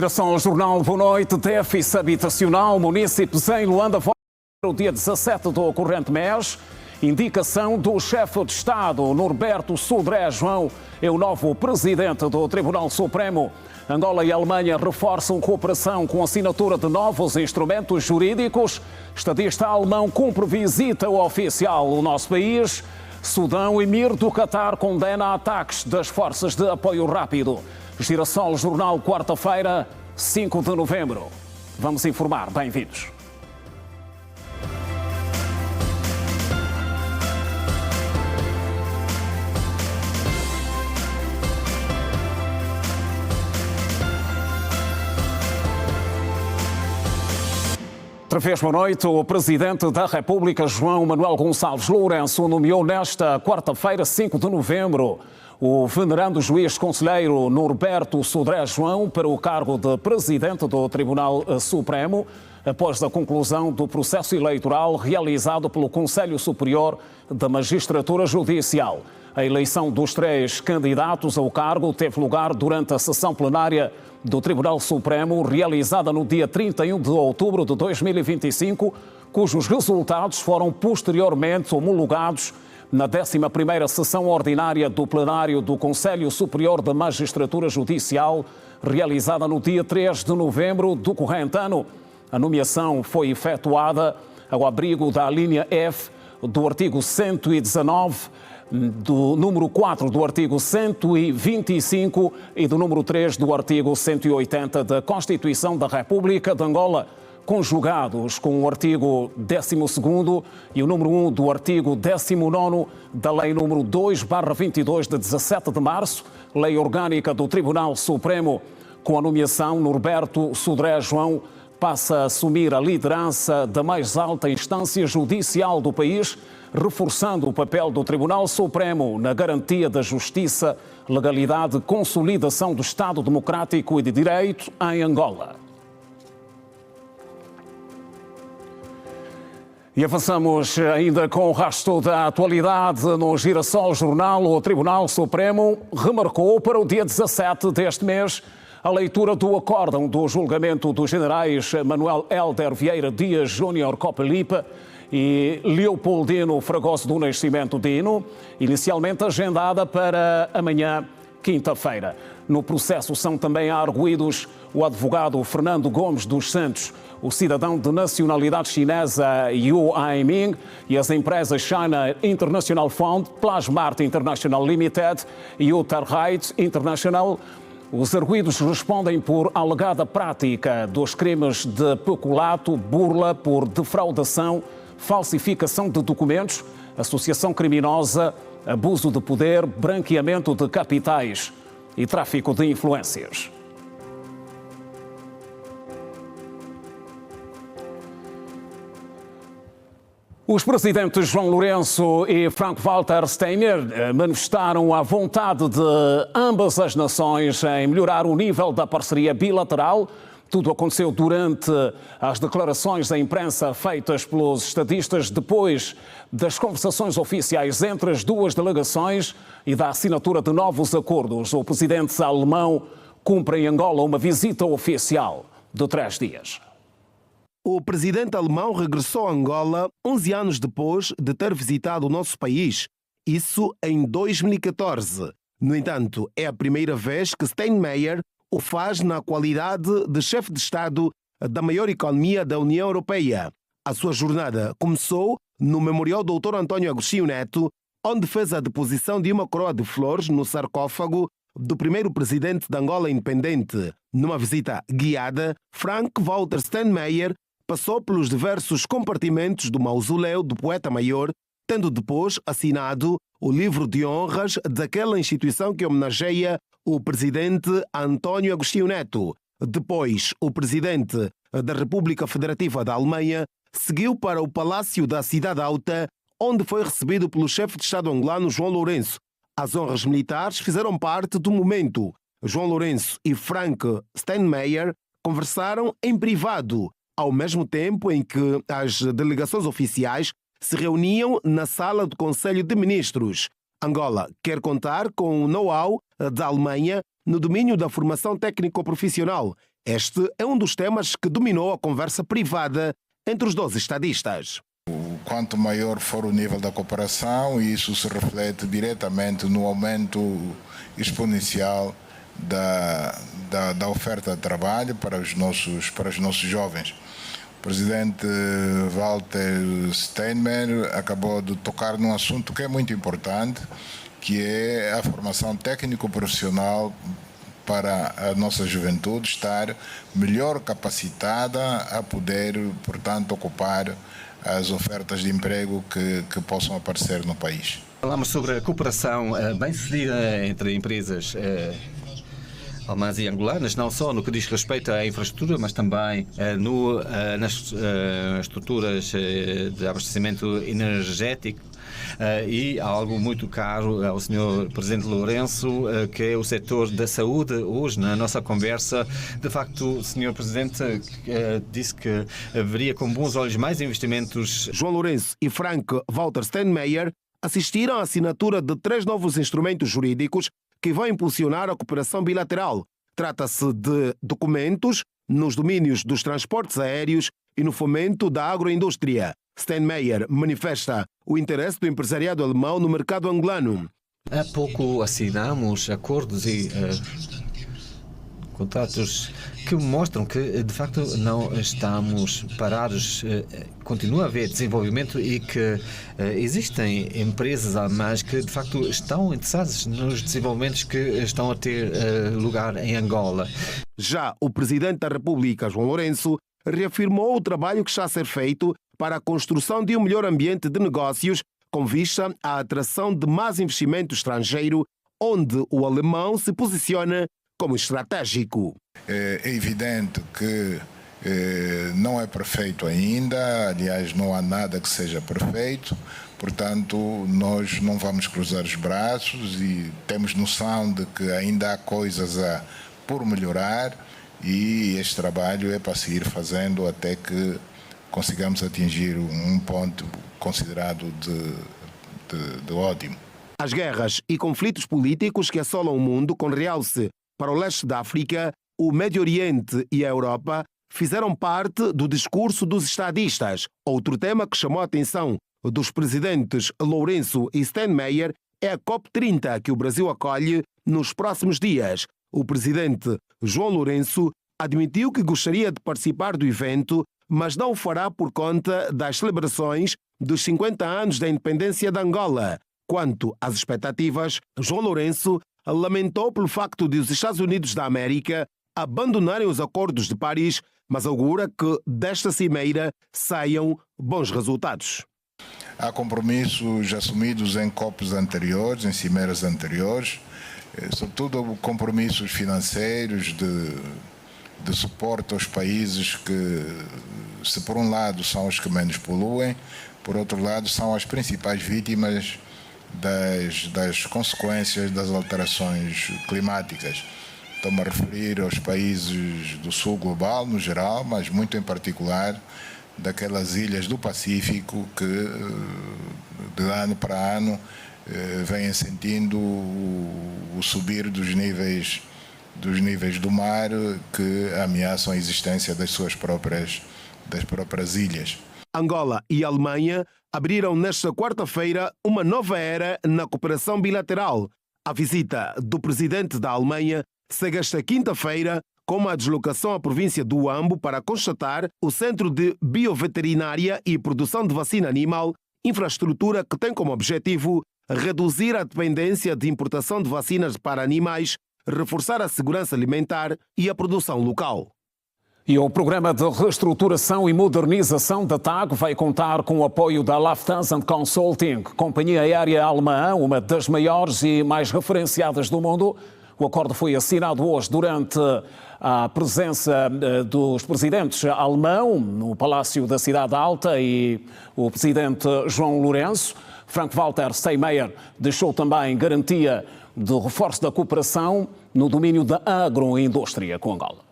Direção ao Jornal, boa noite. Déficit habitacional, munícipes em Luanda vão para o dia 17 do corrente mês. Indicação do chefe de Estado, Norberto Sodré João, é o novo presidente do Tribunal Supremo. Angola e Alemanha reforçam cooperação com assinatura de novos instrumentos jurídicos. Estadista alemão cumpre visita oficial ao nosso país. Sudão, emir do Catar, condena ataques das forças de apoio rápido. Girassol Jornal, quarta-feira, 5 de novembro. Vamos informar. Bem-vindos. Outra vez, boa noite. O Presidente da República, João Manuel Gonçalves Lourenço, nomeou nesta quarta-feira, 5 de novembro, o venerando juiz conselheiro Norberto Sodré João para o cargo de Presidente do Tribunal Supremo, após a conclusão do processo eleitoral realizado pelo Conselho Superior da Magistratura Judicial. A eleição dos 3 candidatos ao cargo teve lugar durante a sessão plenária do Tribunal Supremo, realizada no dia 31 de outubro de 2025, cujos resultados foram posteriormente homologados na 11ª sessão ordinária do plenário do Conselho Superior da Magistratura Judicial, realizada no dia 3 de novembro do corrente ano. A nomeação foi efetuada ao abrigo da linha F do artigo 119, do número 4 do artigo 125 e do número 3 do artigo 180 da Constituição da República de Angola, conjugados com o artigo 12º e o número 1 do artigo 19º da Lei número 2/22 de 17 de março, Lei Orgânica do Tribunal Supremo. Com a nomeação, Norberto Sodré João passa a assumir a liderança da mais alta instância judicial do país, reforçando o papel do Tribunal Supremo na garantia da justiça, legalidade e consolidação do Estado democrático e de direito em Angola. E avançamos ainda com o rastro da atualidade no Girassol Jornal. O Tribunal Supremo remarcou para o dia 17 deste mês a leitura do acórdão do julgamento dos generais Manuel Hélder Vieira Dias Júnior Copelipa e Leopoldino Fragoso do Nascimento Dino, inicialmente agendada para amanhã, quinta-feira. No processo são também arguidos o advogado Fernando Gomes dos Santos, o cidadão de nacionalidade chinesa Yu Aiming e as empresas China International Fund, Plasmart International Limited e Utarreit International. Os arguidos respondem por alegada prática dos crimes de peculato, burla por defraudação, falsificação de documentos, associação criminosa, abuso de poder, branqueamento de capitais e tráfico de influências. Os presidentes João Lourenço e Frank-Walter Steinmeier manifestaram a vontade de ambas as nações em melhorar o nível da parceria bilateral. Tudo aconteceu durante as declarações à imprensa feitas pelos estadistas depois das conversações oficiais entre as duas delegações e da assinatura de novos acordos. O presidente alemão cumpre em Angola uma visita oficial de 3 dias. O presidente alemão regressou a Angola 11 anos depois de ter visitado o nosso país, isso em 2014. No entanto, é a primeira vez que Steinmeier o faz na qualidade de chefe de Estado da maior economia da União Europeia. A sua jornada começou no Memorial Dr. António Agostinho Neto, onde fez a deposição de uma coroa de flores no sarcófago do primeiro presidente da Angola independente. Numa visita guiada, Frank-Walter Steinmeier passou pelos diversos compartimentos do mausoléu do poeta maior, tendo depois assinado o livro de honras daquela instituição que homenageia o presidente António Agostinho Neto. Depois, o presidente da República Federativa da Alemanha seguiu para o Palácio da Cidade Alta, onde foi recebido pelo chefe de Estado angolano João Lourenço. As honras militares fizeram parte do momento. João Lourenço e Frank Steinmeier conversaram em privado, ao mesmo tempo em que as delegações oficiais se reuniam na sala do Conselho de Ministros. Angola quer contar com o know-how da Alemanha no domínio da formação técnico-profissional Este é um dos temas que dominou a conversa privada entre os dois estadistas. Quanto maior for o nível da cooperação, isso se reflete diretamente no aumento exponencial da oferta de trabalho para os nossos jovens. O presidente Walter Steinmeier acabou de tocar num assunto que é muito importante, que é a formação técnico-profissional para a nossa juventude estar melhor capacitada a poder, portanto, ocupar as ofertas de emprego que possam aparecer no país. Falamos sobre a cooperação bem-sucedida entre empresas alemãs e angolanas, não só no que diz respeito à infraestrutura, mas também nas estruturas de abastecimento energético. E algo muito caro ao Sr. Presidente Lourenço, que é o setor da saúde. Hoje, na nossa conversa, de facto, o Sr. Presidente disse que haveria com bons olhos mais investimentos. João Lourenço e Frank-Walter Steinmeier assistiram à assinatura de 3 novos instrumentos jurídicos que vão impulsionar a cooperação bilateral. Trata-se de documentos nos domínios dos transportes aéreos e no fomento da agroindústria. Steinmeier manifesta o interesse do empresariado alemão no mercado angolano. Há pouco assinamos acordos e contratos que mostram que, de facto, não estamos parados. Continua a haver desenvolvimento e que existem empresas alemãs que, de facto, estão interessadas nos desenvolvimentos que estão a ter lugar em Angola. Já o presidente da República, João Lourenço, reafirmou o trabalho que está a ser feito para a construção de um melhor ambiente de negócios com vista à atração de mais investimento estrangeiro, onde o alemão se posiciona como estratégico. É evidente que não é perfeito ainda, aliás, não há nada que seja perfeito, portanto, nós não vamos cruzar os braços e temos noção de que ainda há coisas por melhorar e este trabalho é para seguir fazendo até que consigamos atingir um ponto considerado de ótimo. As guerras e conflitos políticos que assolam o mundo, com realce para o leste da África, o Médio Oriente e a Europa, fizeram parte do discurso dos estadistas. Outro tema que chamou a atenção dos presidentes Lourenço e Steinmeier é a COP30, que o Brasil acolhe nos próximos dias. O presidente João Lourenço admitiu que gostaria de participar do evento, mas não o fará por conta das celebrações dos 50 anos da independência de Angola. Quanto às expectativas, João Lourenço lamentou pelo facto de os Estados Unidos da América abandonarem os acordos de Paris, mas augura que desta cimeira saiam bons resultados. Há compromissos assumidos em COPs anteriores, em cimeiras anteriores, sobretudo compromissos financeiros de suporte aos países que, se por um lado são os que menos poluem, por outro lado são as principais vítimas das consequências das alterações climáticas. Estou-me a referir aos países do sul global, no geral, mas muito em particular daquelas ilhas do Pacífico que, de ano para ano, vêm sentindo o subir dos níveis do mar que ameaçam a existência das próprias ilhas. Angola e Alemanha abriram nesta quarta-feira uma nova era na cooperação bilateral. A visita do presidente da Alemanha segue esta quinta-feira com a deslocação à província do Huambo para constatar o Centro de Bioveterinária e Produção de Vacina Animal, infraestrutura que tem como objetivo reduzir a dependência de importação de vacinas para animais, reforçar a segurança alimentar e a produção local. E o programa de reestruturação e modernização da TAG vai contar com o apoio da Lufthansa Consulting, companhia aérea alemã, uma das maiores e mais referenciadas do mundo. O acordo foi assinado hoje durante a presença dos presidentes alemão no Palácio da Cidade Alta e o presidente João Lourenço. Frank-Walter Steinmeier deixou também garantia de reforço da cooperação no domínio da agroindústria com Angola.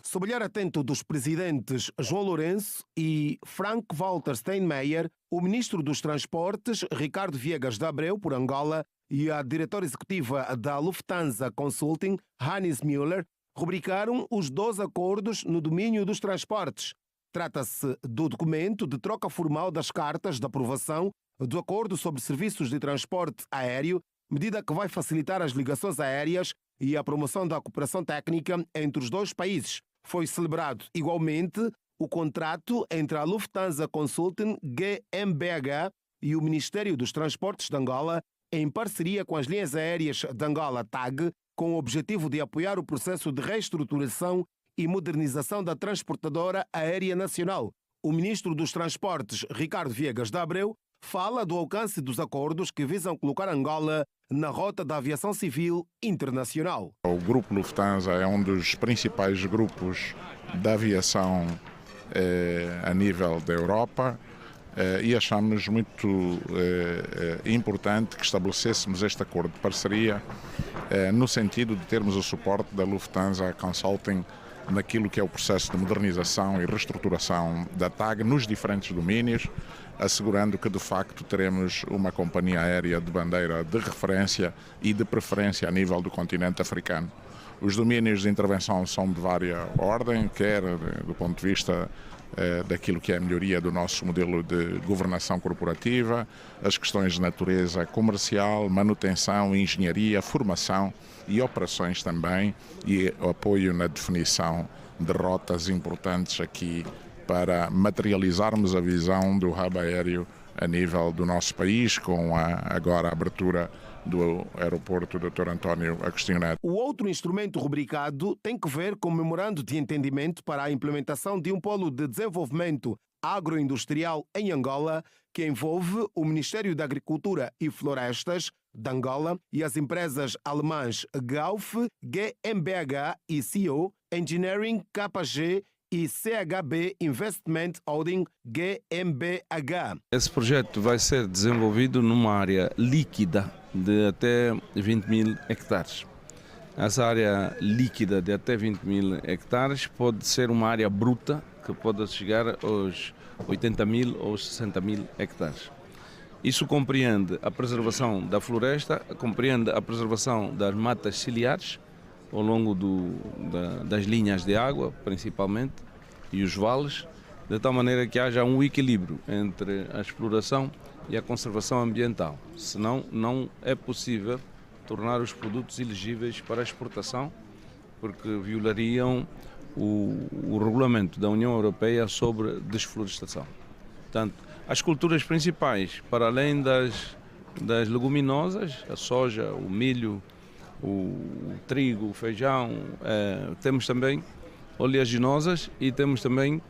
Sob o olhar atento dos presidentes João Lourenço e Frank-Walter Steinmeier, o ministro dos Transportes, Ricardo Viegas de Abreu, por Angola, e a diretora executiva da Lufthansa Consulting, Hannes Müller, rubricaram os 12 acordos no domínio dos transportes. Trata-se do documento de troca formal das cartas de aprovação do Acordo sobre Serviços de Transporte Aéreo, medida que vai facilitar as ligações aéreas e a promoção da cooperação técnica entre os dois países. Foi celebrado igualmente o contrato entre a Lufthansa Consulting GmbH e o Ministério dos Transportes de Angola, em parceria com as linhas aéreas de Angola TAG, com o objetivo de apoiar o processo de reestruturação e modernização da transportadora aérea nacional. O ministro dos Transportes, Ricardo Viegas de Abreu, fala do alcance dos acordos que visam colocar Angola na rota da aviação civil internacional. O grupo Lufthansa é um dos principais grupos da aviação a nível da Europa e achamos muito importante que estabelecêssemos este acordo de parceria no sentido de termos o suporte da Lufthansa Consulting naquilo que é o processo de modernização e reestruturação da TAG nos diferentes domínios, assegurando que de facto teremos uma companhia aérea de bandeira de referência e de preferência a nível do continente africano. Os domínios de intervenção são de várias ordem, quer do ponto de vista daquilo que é a melhoria do nosso modelo de governação corporativa, as questões de natureza comercial, manutenção, engenharia, formação e operações também, e apoio na definição de rotas importantes aqui para materializarmos a visão do hub aéreo a nível do nosso país, com agora a abertura do aeroporto Dr. António Agostinho Neto. O outro instrumento rubricado tem que ver com o memorando de entendimento para a implementação de um polo de desenvolvimento agroindustrial em Angola, que envolve o Ministério da Agricultura e Florestas de Angola e as empresas alemãs Gauf, GmbH e CO, Engineering KG e CHB Investment Holding GmbH. Esse projeto vai ser desenvolvido numa área líquida de até 20 mil hectares. Essa área líquida de até 20 mil hectares pode ser uma área bruta que pode chegar aos 80 mil ou 60 mil hectares. Isso compreende a preservação da floresta, compreende a preservação das matas ciliares ao longo das linhas de água, principalmente, e os vales, de tal maneira que haja um equilíbrio entre a exploração e a conservação ambiental. Senão, não é possível tornar os produtos elegíveis para exportação, porque violariam o regulamento da União Europeia sobre desflorestação. Portanto, as culturas principais, para além das leguminosas, a soja, o milho, o trigo, o feijão, temos também oleaginosas e temos também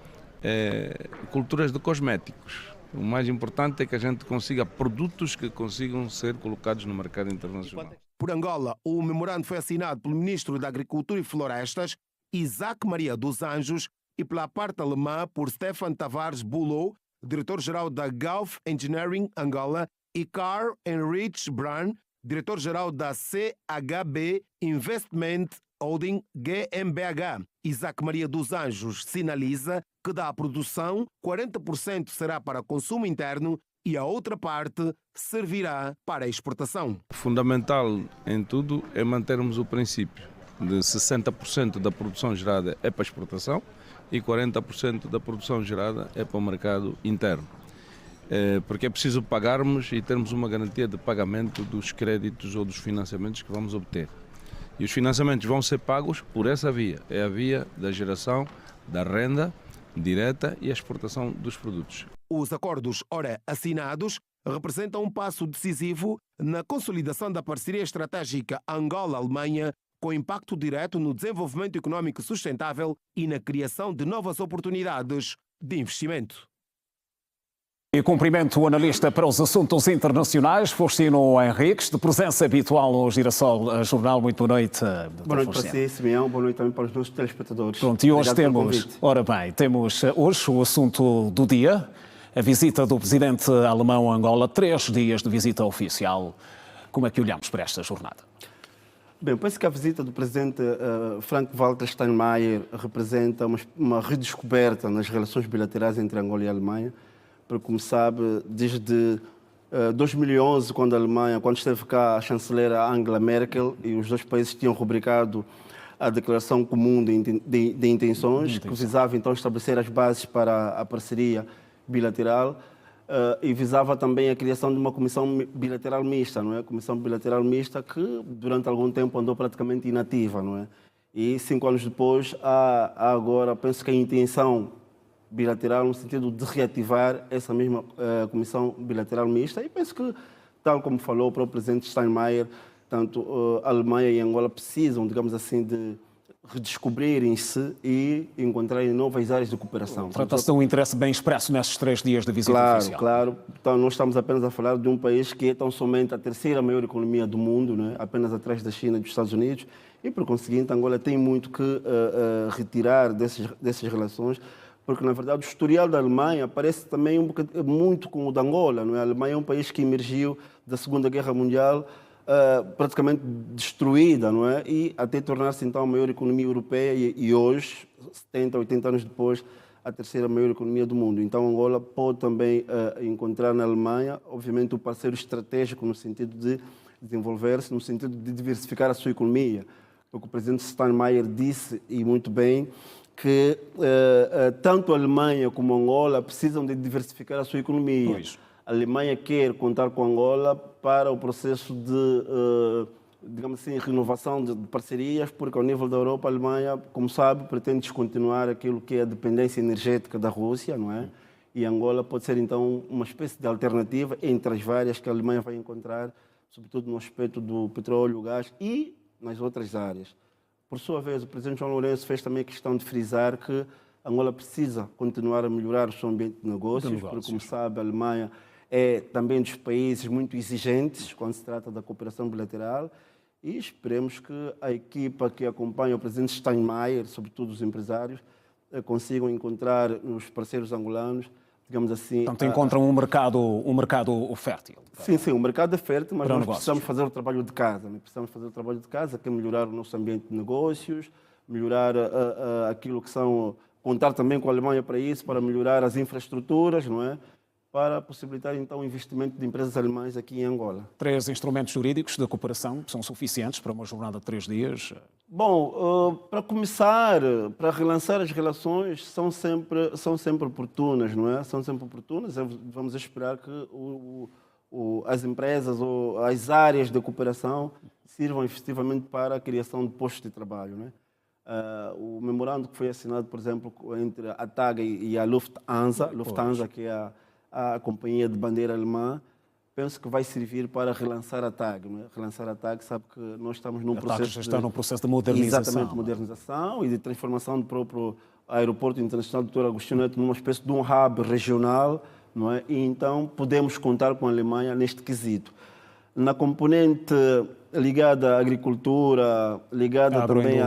culturas de cosméticos. O mais importante é que a gente consiga produtos que consigam ser colocados no mercado internacional. Por Angola, o memorando foi assinado pelo Ministro da Agricultura e Florestas, Isaac Maria dos Anjos, e pela parte alemã por Stefan Tavares Bulow, diretor-geral da Gauf Engineering Angola, e Karl Heinrich Brun, diretor-geral da CHB Investment Holding GmbH. Isaac Maria dos Anjos sinaliza que da produção, 40% será para consumo interno e a outra parte servirá para a exportação. Fundamental em tudo é mantermos o princípio de 60% da produção gerada é para exportação e 40% da produção gerada é para o mercado interno. Porque é preciso pagarmos e termos uma garantia de pagamento dos créditos ou dos financiamentos que vamos obter. E os financiamentos vão ser pagos por essa via. É a via da geração da renda direta e a exportação dos produtos. Os acordos ora assinados representam um passo decisivo na consolidação da parceria estratégica Angola-Alemanha, com impacto direto no desenvolvimento econômico sustentável e na criação de novas oportunidades de investimento. E cumprimento o analista para os assuntos internacionais, Faustino Henriques, de presença habitual no Girassol Jornal. Muito boa noite. Boa noite para si, Simeão. Boa noite também para os nossos telespectadores. Pronto, e hoje temos hoje o assunto do dia, a visita do presidente alemão a Angola, 3 dias de visita oficial. Como é que olhamos para esta jornada? Bem, penso que a visita do presidente Frank-Walter Steinmeier representa uma redescoberta nas relações bilaterais entre Angola e a Alemanha. Porque, como sabe, desde 2011, quando esteve cá a chanceler Angela Merkel, e os dois países tinham rubricado a declaração comum de intenções, que visava então estabelecer as bases para a parceria bilateral e visava também a criação de uma comissão bilateral mista, não é? Comissão bilateral mista que durante algum tempo andou praticamente inativa, não é? E 5 anos depois há agora, penso que a intenção bilateral no sentido de reativar essa mesma comissão bilateral mista, e penso que, tal como falou o próprio presidente Steinmeier, tanto a Alemanha e a Angola precisam, digamos assim, de redescobrirem-se e encontrarem novas áreas de cooperação. Trata-se de um interesse bem expresso nesses 3 dias de visita oficial. Claro. Então, nós estamos apenas a falar de um país que é tão somente a terceira maior economia do mundo, né? Apenas atrás da China e dos Estados Unidos, e, por conseguinte, Angola tem muito que retirar dessas relações, porque, na verdade, o historial da Alemanha parece também muito com o da Angola, não é? A Alemanha é um país que emergiu da Segunda Guerra Mundial praticamente destruída, não é? E até tornar-se então a maior economia europeia e hoje, 70, 80 anos depois, a terceira maior economia do mundo. Então Angola pode também encontrar na Alemanha, obviamente, um parceiro estratégico no sentido de desenvolver-se, no sentido de diversificar a sua economia. Porque o presidente Steinmeier disse, e muito bem, que tanto a Alemanha como a Angola precisam de diversificar a sua economia. Pois. A Alemanha quer contar com a Angola para o processo de, digamos assim, renovação de parcerias, porque ao nível da Europa, a Alemanha, como sabe, pretende descontinuar aquilo que é a dependência energética da Rússia, não é? E Angola pode ser, então, uma espécie de alternativa entre as várias que a Alemanha vai encontrar, sobretudo no aspecto do petróleo, gás e nas outras áreas. Por sua vez, o presidente João Lourenço fez também questão de frisar que Angola precisa continuar a melhorar o seu ambiente de negócios, porque, como sabe, a Alemanha é também dos países muito exigentes quando se trata da cooperação bilateral, e esperemos que a equipa que acompanha o presidente Steinmeier, sobretudo os empresários, consigam encontrar nos parceiros angolanos, digamos assim... Portanto, encontram um mercado fértil. Sim, o mercado é fértil, mas nós negócios. precisamos fazer o trabalho de casa. Precisamos fazer o trabalho de casa, que é melhorar o nosso ambiente de negócios, melhorar aquilo que são... Contar também com a Alemanha para isso, para melhorar as infraestruturas, não é? Para possibilitar, então, o investimento de empresas alemãs aqui em Angola. 3 instrumentos jurídicos de cooperação são suficientes para uma jornada de 3 dias? Bom, para começar, para relançar as relações, são sempre oportunas, não é? São sempre oportunas. Vamos esperar que as empresas ou as áreas de cooperação sirvam efetivamente para a criação de postos de trabalho, não é? O memorando que foi assinado, por exemplo, entre a TAG e a Lufthansa, que é a companhia de bandeira alemã, penso que vai servir para relançar a TAG. Não é? Relançar a TAG, sabe que nós estamos num processo... já está num processo de modernização. Exatamente, modernização e de transformação do próprio aeroporto internacional do Dr. Agostinho Neto numa espécie de um hub regional, não é? E então podemos contar com a Alemanha neste quesito. Na componente ligada à agricultura, ligada também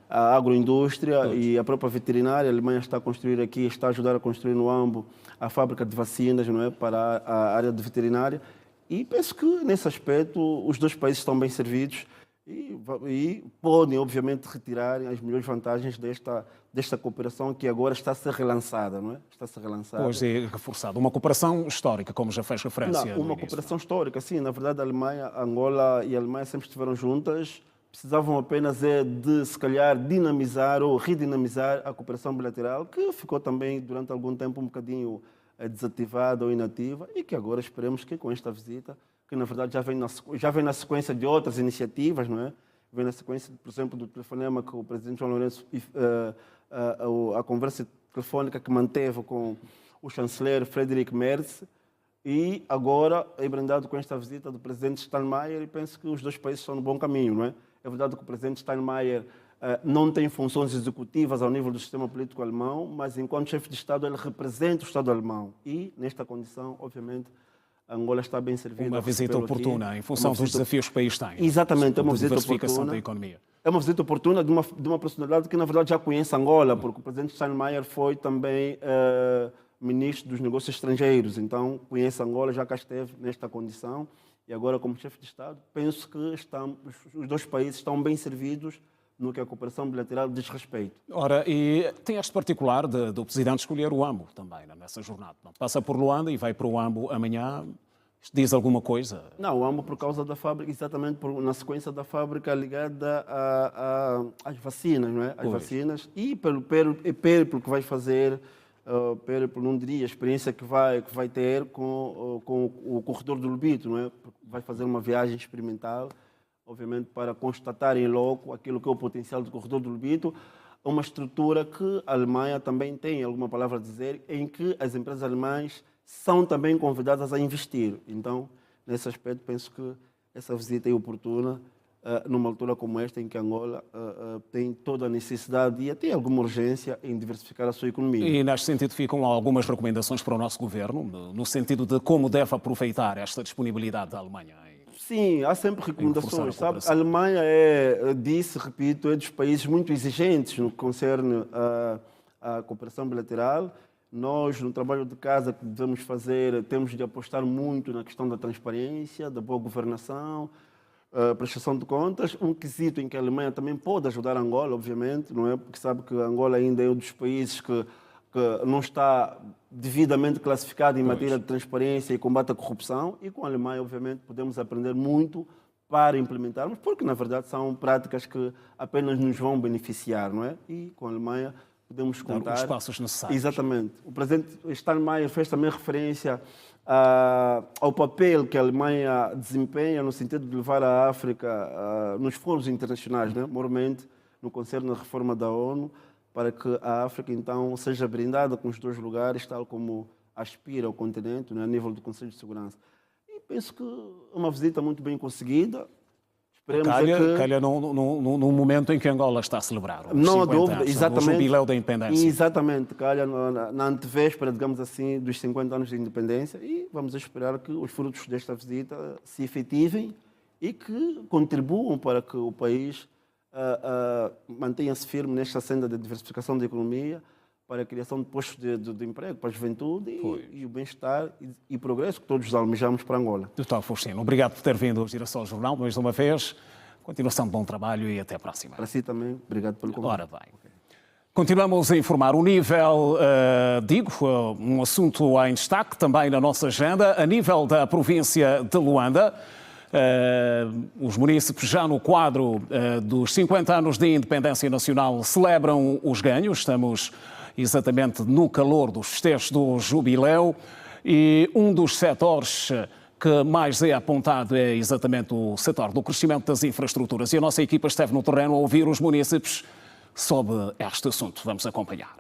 à agroindústria e à própria veterinária, a Alemanha está a construir aqui, está a ajudar a construir no Ambo a fábrica de vacinas, não é, para a área de veterinária, e penso que nesse aspecto os dois países estão bem servidos e podem obviamente retirar as melhores vantagens desta cooperação que agora está a ser relançada, não é? Está a ser relançada. Pois é, reforçada. Uma cooperação histórica, como já fez referência. Uma cooperação histórica, sim. Na verdade, a Alemanha, a Angola e a Alemanha sempre estiveram juntas. Precisavam apenas de, se calhar, dinamizar ou redinamizar a cooperação bilateral, que ficou também, durante algum tempo, um bocadinho desativada ou inativa, e que agora esperemos que, com esta visita, que na verdade já vem na sequência de outras iniciativas, não é? Vem na sequência, por exemplo, do telefonema que o presidente João Lourenço, a conversa telefónica que manteve com o chanceler Friedrich Merz, e agora é brindado com esta visita do presidente Steinmeier, e penso que os dois países estão no bom caminho, não é? É verdade que o presidente Steinmeier não tem funções executivas ao nível do sistema político alemão, mas enquanto chefe de Estado ele representa o Estado alemão, e nesta condição, obviamente, Angola está bem servida. Uma visita oportuna, aqui, em função dos desafios que o país tem. Exatamente, é uma visita oportuna. Da economia. É uma visita oportuna de uma personalidade que, na verdade, já conhece Angola, porque o presidente Steinmeier foi também ministro dos negócios estrangeiros, então conhece Angola, já cá esteve nesta condição, e agora, como chefe de Estado, penso que os dois países estão bem servidos no que a cooperação bilateral diz respeito. Ora, e tem este particular do presidente escolher o Ambo também, nessa jornada. Passa por Luanda e vai para o Ambo amanhã. Isto diz alguma coisa? Não, amo por causa da fábrica, exatamente na sequência da fábrica ligada às vacinas, não é? As vacinas e pelo périplo que vai fazer, périplo, não diria, a experiência que vai ter com o corredor do Lobito, não é? Vai fazer uma viagem experimental, obviamente para constatar em loco aquilo que é o potencial do corredor do Lobito, uma estrutura que a Alemanha também tem alguma palavra a dizer, em que as empresas alemãs são também convidadas a investir. Então, nesse aspecto, penso que essa visita é oportuna numa altura como esta, em que Angola tem toda a necessidade e até alguma urgência em diversificar a sua economia. E, neste sentido, ficam algumas recomendações para o nosso governo, no sentido de como deve aproveitar esta disponibilidade da Alemanha? Sim, há sempre recomendações. Sabe? A Alemanha repito, é dos países muito exigentes no que concerne à cooperação bilateral. Nós, no trabalho de casa que devemos fazer, temos de apostar muito na questão da transparência, da boa governação, prestação de contas, um quesito em que a Alemanha também pode ajudar a Angola, obviamente, não é? Porque sabe que a Angola ainda é um dos países que não está devidamente classificado em matéria de transparência e combate à corrupção, e com a Alemanha, obviamente, podemos aprender muito para implementarmos, porque, na verdade, são práticas que apenas nos vão beneficiar, não é? E com a Alemanha podemos contar... os passos necessários. Exatamente. O presidente Steinmeier fez também referência ao papel que a Alemanha desempenha no sentido de levar a África nos fóruns internacionais, né? Mormente no concerne à reforma da ONU, para que a África, então, seja brindada com os 2 lugares, tal como aspira o continente, né, a nível do Conselho de Segurança. E penso que é uma visita muito bem conseguida. Esperemos calha num momento em que Angola está a celebrar. Não há dúvida, anos, exatamente. O jubileu da independência. Exatamente, calha na antevéspera, digamos assim, dos 50 anos de independência, e vamos esperar que os frutos desta visita se efetivem e que contribuam para que o país mantenha-se firme nesta senda de diversificação da economia, para a criação de postos de emprego para a juventude e o bem-estar e progresso que todos almejamos para Angola. Doutor Faustino, obrigado por ter vindo ao Girassol Jornal mais uma vez. Continuação de bom trabalho e até a próxima. Para si também, obrigado pelo convite. Ora bem. Continuamos a informar o nível, um assunto em destaque também na nossa agenda, a nível da província de Luanda. Os munícipes, já no quadro dos 50 anos de independência nacional, celebram os ganhos. Estamos exatamente no calor dos festejos do jubileu e um dos setores que mais é apontado é exatamente o setor do crescimento das infraestruturas. E a nossa equipa esteve no terreno a ouvir os munícipes sobre este assunto. Vamos acompanhar.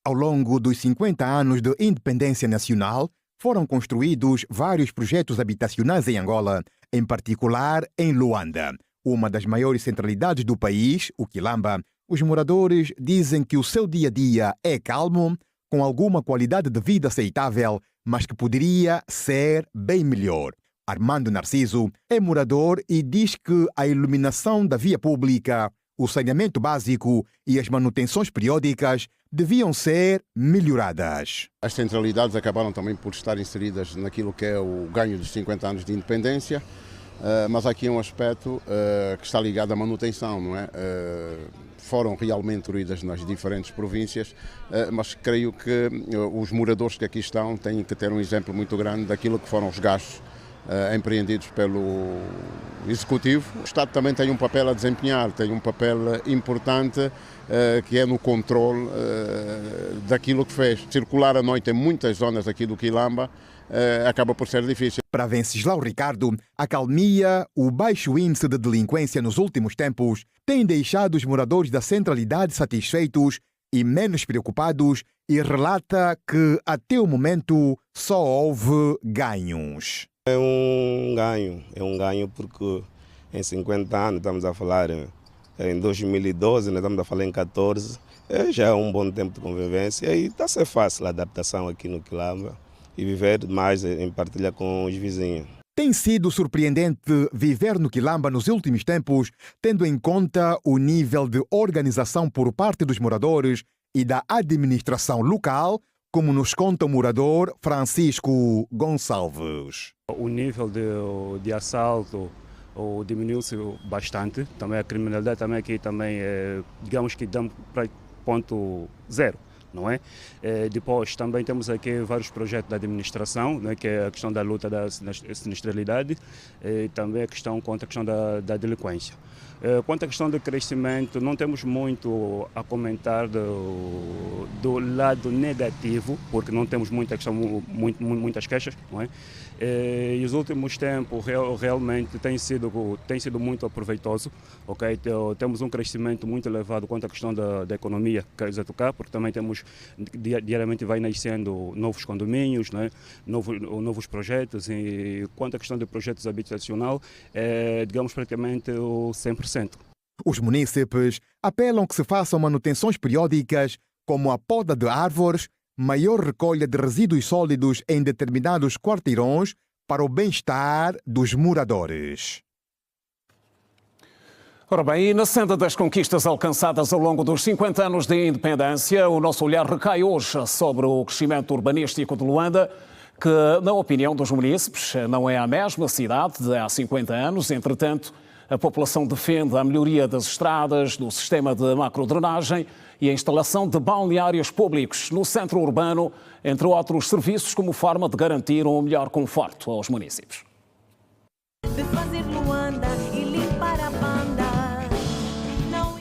Ao longo dos 50 anos de independência nacional, foram construídos vários projetos habitacionais em Angola, em particular em Luanda, uma das maiores centralidades do país, o Quilamba. Os moradores dizem que o seu dia-a-dia é calmo, com alguma qualidade de vida aceitável, mas que poderia ser bem melhor. Armando Narciso é morador e diz que a iluminação da via pública, o saneamento básico e as manutenções periódicas deviam ser melhoradas. As centralidades acabaram também por estar inseridas naquilo que é o ganho dos 50 anos de independência, mas aqui é um aspecto que está ligado à manutenção, não é? Foram realmente construídas nas diferentes províncias, mas creio que os moradores que aqui estão têm que ter um exemplo muito grande daquilo que foram os gastos empreendidos pelo Executivo. O Estado também tem um papel a desempenhar, tem um papel importante que é no controle daquilo que fez. Circular à noite em muitas zonas aqui do Quilamba acaba por ser difícil. Para Venceslau Ricardo, a calmia, o baixo índice de delinquência nos últimos tempos tem deixado os moradores da centralidade satisfeitos e menos preocupados, e relata que até o momento só houve ganhos. É um ganho porque em 50 anos, estamos a falar em 2012, né, estamos a falar em 14, já é um bom tempo de convivência e está a ser fácil a adaptação aqui no Quilamba e viver mais em partilha com os vizinhos. Tem sido surpreendente viver no Quilamba nos últimos tempos, tendo em conta o nível de organização por parte dos moradores e da administração local, como nos conta o morador Francisco Gonçalves. O nível de assalto diminuiu-se bastante. Também a criminalidade também aqui também, digamos que damos para ponto zero. Não é? Depois também temos aqui vários projetos da administração, né, que é a questão da luta da sinistralidade e também a questão contra a questão da delinquência. Quanto à questão do crescimento, não temos muito a comentar do lado negativo, porque não temos muitas queixas, não é? E os últimos tempos realmente tem sido muito proveitoso, ok? Temos um crescimento muito elevado quanto à questão da economia, quer dizer, porque também temos, diariamente vai nascendo novos condomínios, né? novos projetos, e quanto à questão de projetos habitacional, digamos praticamente o 100%. Os munícipes apelam que se façam manutenções periódicas, como a poda de árvores, maior recolha de resíduos sólidos em determinados quarteirões para o bem-estar dos moradores. Ora bem, e na senda das conquistas alcançadas ao longo dos 50 anos de independência, o nosso olhar recai hoje sobre o crescimento urbanístico de Luanda, que, na opinião dos munícipes, não é a mesma cidade de há 50 anos. Entretanto, a população defende a melhoria das estradas, do sistema de macrodrenagem e a instalação de balneários públicos no centro urbano, entre outros serviços, como forma de garantir um melhor conforto aos munícipes. De fazer Luanda e limpar a banda.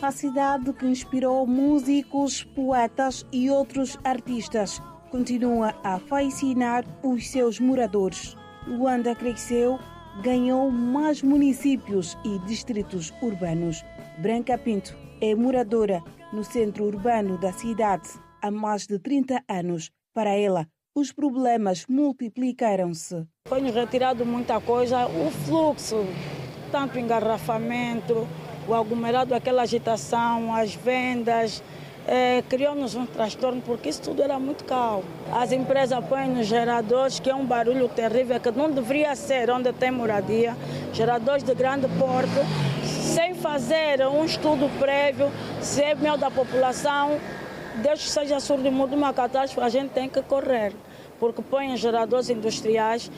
A cidade que inspirou músicos, poetas e outros artistas continua a fascinar os seus moradores. Luanda cresceu, ganhou mais municípios e distritos urbanos. Branca Pinto é moradora no centro urbano da cidade há mais de 30 anos. Para ela, os problemas multiplicaram-se. Foi retirado muita coisa, o fluxo, tanto engarrafamento, o aglomerado, aquela agitação, as vendas, criou-nos um transtorno, porque isso tudo era muito caro. As empresas põem nos geradores, que é um barulho terrível, que não deveria ser onde tem moradia, geradores de grande porte, sem fazer um estudo prévio, se é meio da população, Deus que seja surdo e mudo, uma catástrofe, a gente tem que correr, porque põem geradores industriais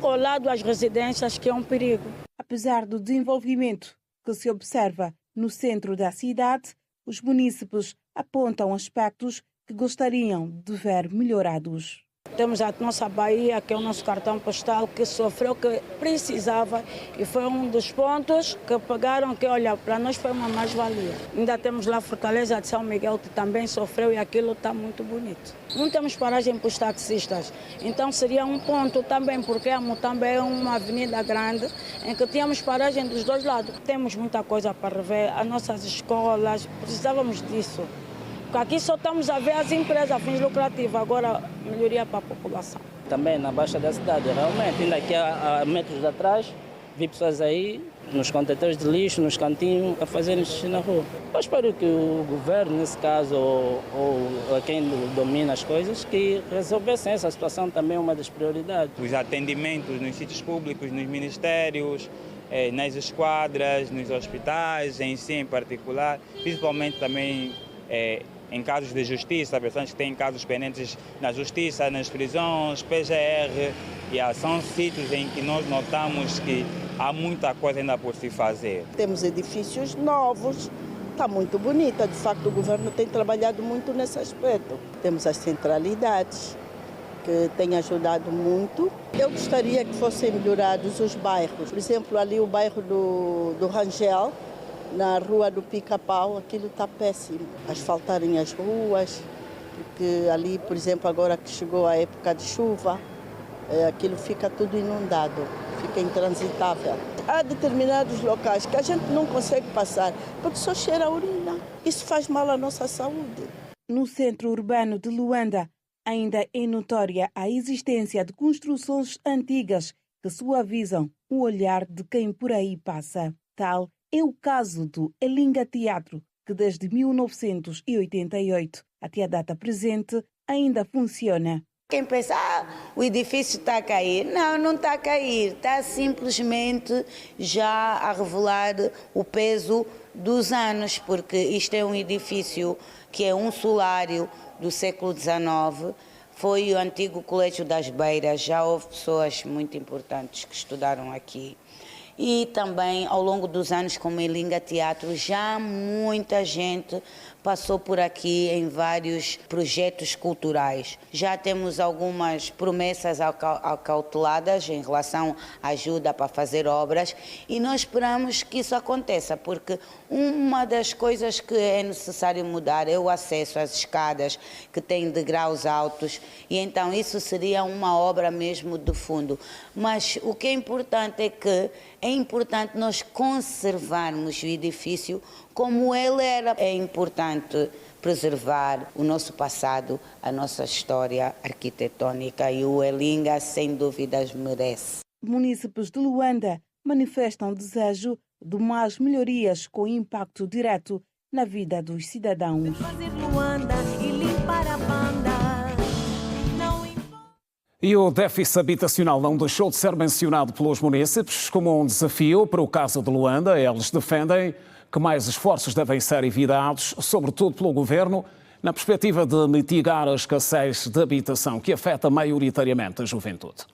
ao lado das residências, que é um perigo. Apesar do desenvolvimento que se observa no centro da cidade, os munícipes apontam aspectos que gostariam de ver melhorados. Temos a nossa Bahia, que é o nosso cartão postal, que sofreu, que precisava, e foi um dos pontos que pegaram, que olha, para nós foi uma mais-valia. Ainda temos lá a Fortaleza de São Miguel, que também sofreu, e aquilo está muito bonito. Não temos paragem para os taxistas, então seria um ponto também, porque também é uma avenida grande, em que tínhamos paragem dos dois lados. Temos muita coisa para rever, as nossas escolas, precisávamos disso. Porque aqui só estamos a ver as empresas fins lucrativas, agora melhoria para a população. Também na Baixa da cidade, realmente, ainda aqui há metros atrás, vi pessoas aí nos contentores de lixo, nos cantinhos, a fazerem xixi na rua. Eu espero que o governo, nesse caso, ou quem domina as coisas, que resolvessem essa situação, também é uma das prioridades. Os atendimentos nos sítios públicos, nos ministérios, nas esquadras, nos hospitais, em si em particular, principalmente também em casos de justiça, pessoas que têm casos pendentes na justiça, nas prisões, PGR, são sítios em que nós notamos que há muita coisa ainda por se fazer. Temos edifícios novos, está muito bonita, de facto o governo tem trabalhado muito nesse aspecto. Temos as centralidades, que têm ajudado muito. Eu gostaria que fossem melhorados os bairros, por exemplo, ali o bairro do Rangel, na rua do Pica-Pau, aquilo está péssimo. Asfaltarem as ruas, porque ali, por exemplo, agora que chegou a época de chuva, aquilo fica tudo inundado, fica intransitável. Há determinados locais que a gente não consegue passar, porque só cheira a urina. Isso faz mal à nossa saúde. No centro urbano de Luanda, ainda é notória a existência de construções antigas que suavizam o olhar de quem por aí passa. Tal é o caso do Elinga Teatro, que desde 1988 até a data presente ainda funciona. Quem pensa, o edifício está a cair. Não, não está a cair. Está simplesmente já a revelar o peso dos anos, porque isto é um edifício que é um solário do século XIX. Foi o antigo Colégio das Beiras. Já houve pessoas muito importantes que estudaram aqui. e também ao longo dos anos como Elinga Teatro, já muita gente passou por aqui em vários projetos culturais. Já temos algumas promessas acauteladas em relação à ajuda para fazer obras e nós esperamos que isso aconteça, porque uma das coisas que é necessário mudar é o acesso às escadas que têm degraus altos e então isso seria uma obra mesmo de fundo. Mas o que é importante é que é importante nós conservarmos o edifício como ele era. É importante preservar o nosso passado, a nossa história arquitetônica e o Elinga, sem dúvidas, merece. Munícipes de Luanda manifestam desejo de mais melhorias com impacto direto na vida dos cidadãos. E o déficit habitacional não deixou de ser mencionado pelos munícipes como um desafio para o caso de Luanda. Eles defendem que mais esforços devem ser envidados, sobretudo pelo governo, na perspectiva de mitigar a escassez de habitação que afeta maioritariamente a juventude.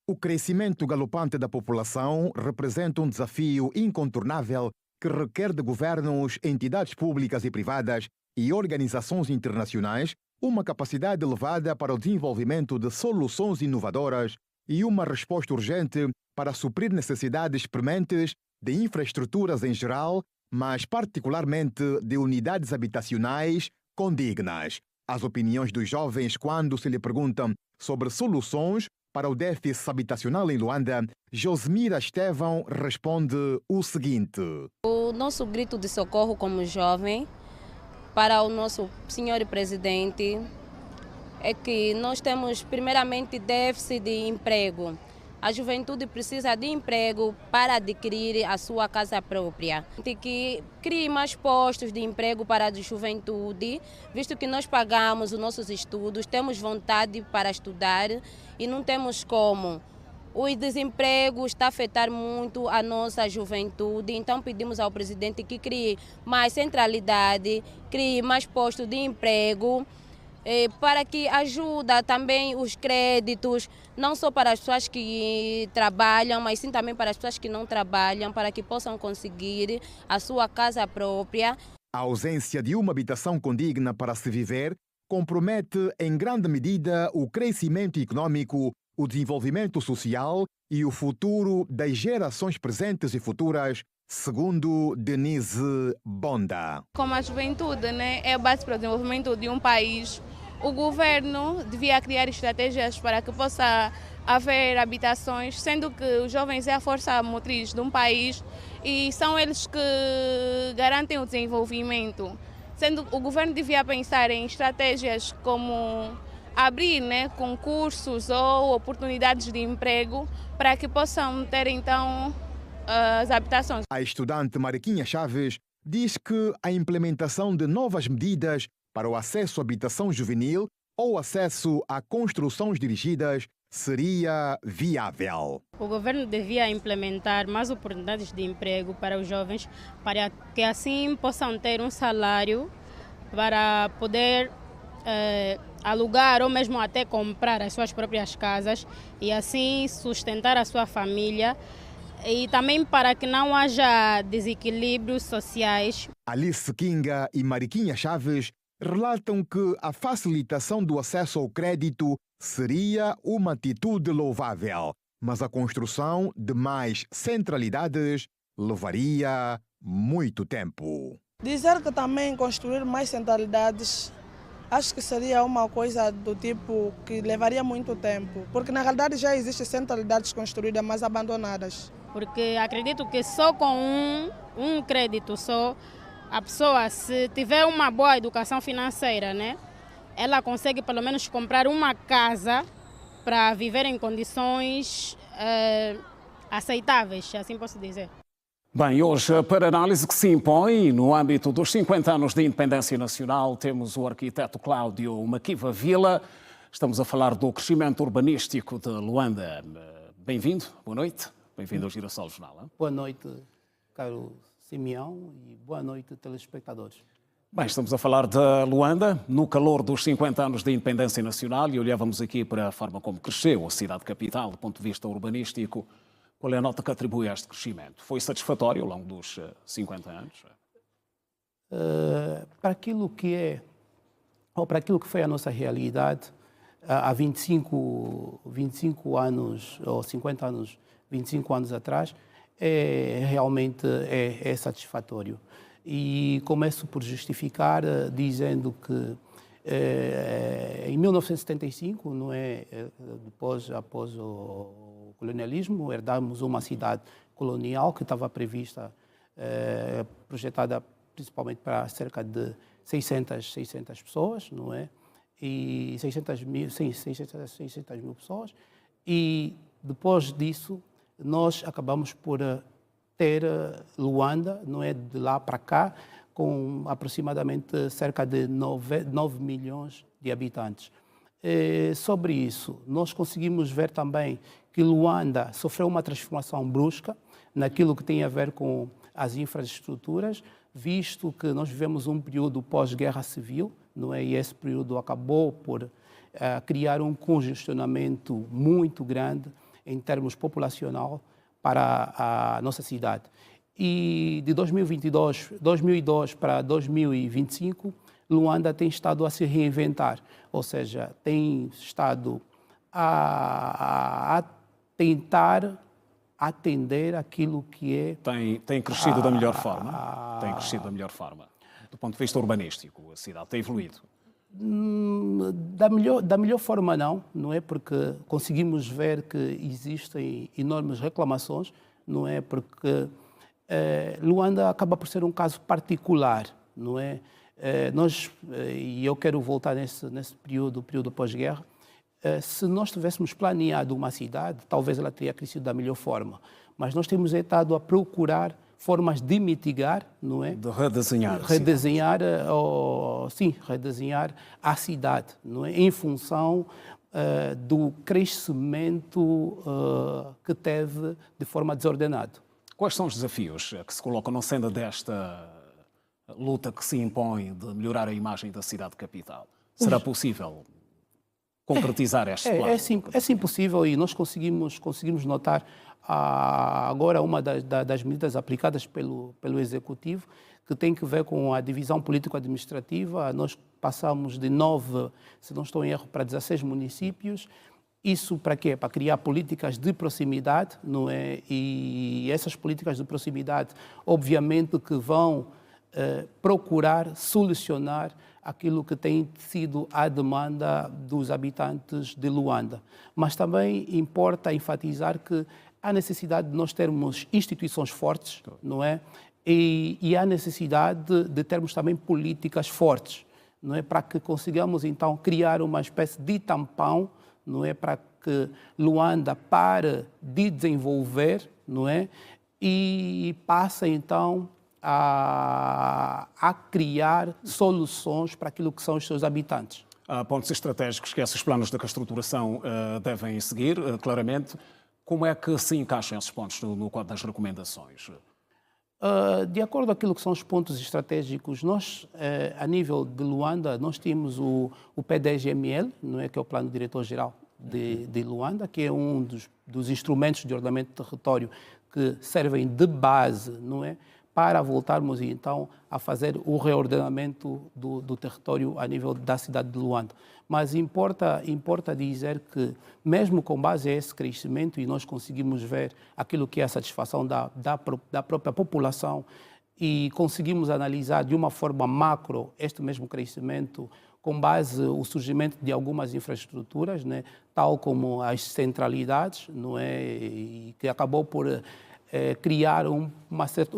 O crescimento galopante da população representa um desafio incontornável que requer de governos, entidades públicas e privadas e organizações internacionais uma capacidade elevada para o desenvolvimento de soluções inovadoras e uma resposta urgente para suprir necessidades prementes de infraestruturas em geral, mas particularmente de unidades habitacionais condignas. As opiniões dos jovens quando se lhe perguntam sobre soluções para o déficit habitacional em Luanda, Josemira Estevão responde o seguinte. O nosso grito de socorro como jovem para o nosso senhor presidente é que nós temos primeiramente déficit de emprego. A juventude precisa de emprego para adquirir a sua casa própria. Tem que criar mais postos de emprego para a juventude, visto que nós pagamos os nossos estudos, temos vontade para estudar e não temos como. O desemprego está a afetar muito a nossa juventude, então pedimos ao presidente que crie mais centralidade, crie mais postos de emprego, para que ajude também os créditos, não só para as pessoas que trabalham, mas sim também para as pessoas que não trabalham, para que possam conseguir a sua casa própria. A ausência de uma habitação condigna para se viver compromete em grande medida o crescimento econômico, o desenvolvimento social e o futuro das gerações presentes e futuras, segundo Denise Bonda. Como a juventude, é a base para o desenvolvimento de um país, o governo devia criar estratégias para que possa haver habitações, sendo que os jovens é a força motriz de um país e são eles que garantem o desenvolvimento. Sendo o governo devia pensar em estratégias como abrir concursos ou oportunidades de emprego para que possam ter então as habitações. A estudante Mariquinha Chaves diz que a implementação de novas medidas para o acesso à habitação juvenil ou acesso a construções dirigidas seria viável. O governo devia implementar mais oportunidades de emprego para os jovens, para que assim possam ter um salário para poder alugar ou mesmo até comprar as suas próprias casas e assim sustentar a sua família e também para que não haja desequilíbrios sociais. Alice Kinga e Mariquinha Chaves relatam que a facilitação do acesso ao crédito seria uma atitude louvável, mas a construção de mais centralidades levaria muito tempo. Dizer que também construir mais centralidades acho que seria uma coisa do tipo que levaria muito tempo, porque na realidade já existem centralidades construídas, mas abandonadas. Porque acredito que só com um crédito só, a pessoa, se tiver uma boa educação financeira, ela consegue pelo menos comprar uma casa para viver em condições aceitáveis, assim posso dizer. Bem, hoje, para análise que se impõe no âmbito dos 50 anos de independência nacional, temos o arquiteto Cláudio Maquiva Vila. Estamos a falar do crescimento urbanístico de Luanda. Bem-vindo, boa noite. Bem-vindo ao Girassol Jornal. Boa noite, caro Simeão, e boa noite, telespectadores. Bem, estamos a falar de Luanda, no calor dos 50 anos de independência nacional, e olhávamos aqui para a forma como cresceu a cidade capital, do ponto de vista urbanístico. Qual é a nota que atribui a este crescimento? Foi satisfatório ao longo dos 50 anos? Para aquilo que é, ou para aquilo que foi a nossa realidade, há 25 anos, ou 50 anos, 25 anos atrás, realmente é satisfatório. E começo por justificar dizendo que em 1975, não é, após o colonialismo, herdamos uma cidade colonial que estava prevista, projetada principalmente para cerca de 600 pessoas, não é? E 600 mil pessoas. E depois disso, nós acabamos por ter Luanda, não é, de lá para cá, com aproximadamente cerca de 9 milhões de habitantes. Sobre isso, nós conseguimos ver também que Luanda sofreu uma transformação brusca naquilo que tem a ver com as infraestruturas, visto que nós vivemos um período pós-guerra civil, não é? E esse período acabou por criar um congestionamento muito grande em termos populacional para a nossa cidade. E de 2002 para 2025, Luanda tem estado a se reinventar, ou seja, tem estado a tentar atender aquilo que é... Tem crescido da melhor forma? Tem crescido da melhor forma. Do ponto de vista urbanístico, a cidade tem evoluído? Da melhor forma não é? Porque conseguimos ver que existem enormes reclamações, não é? Porque Luanda acaba por ser um caso particular, não é? E eu quero voltar nesse período pós-guerra. Se nós tivéssemos planeado uma cidade, talvez ela teria crescido da melhor forma. Mas nós temos estado a procurar formas de mitigar, não é? De redesenhar. Redesenhar a cidade, não é? Em função do crescimento que teve de forma desordenada. Quais são os desafios que se colocam na senda desta luta que se impõe de melhorar a imagem da cidade capital? Será possível concretizar este plano? É sim possível, e nós conseguimos notar agora uma das medidas aplicadas pelo Executivo, que tem que ver com a divisão político-administrativa. Nós passamos de 9, se não estou em erro, para 16 municípios. Isso para quê? Para criar políticas de proximidade, não é? E essas políticas de proximidade, obviamente, que vão procurar solucionar aquilo que tem sido a demanda dos habitantes de Luanda. Mas também importa enfatizar que há necessidade de nós termos instituições fortes, não é? E há necessidade de termos também políticas fortes, não é? Para que consigamos, então, criar uma espécie de tampão, não é? Para que Luanda pare de desenvolver, não é? E passe, então, a criar soluções para aquilo que são os seus habitantes. Há pontos estratégicos que esses planos de reestruturação devem seguir, claramente. Como é que se encaixam esses pontos no quadro das recomendações? De acordo com aquilo que são os pontos estratégicos, nós, a nível de Luanda, nós temos o P10ML, não é? Que é o Plano Diretor-Geral de Luanda, que é um dos instrumentos de ordenamento do território que servem de base, não é? Para voltarmos, então, a fazer o reordenamento do território a nível da cidade de Luanda. Mas importa dizer que, mesmo com base a esse crescimento, e nós conseguimos ver aquilo que é a satisfação da própria população, e conseguimos analisar de uma forma macro este mesmo crescimento, com base no surgimento de algumas infraestruturas, né, tal como as centralidades, não é? E que acabou por criar um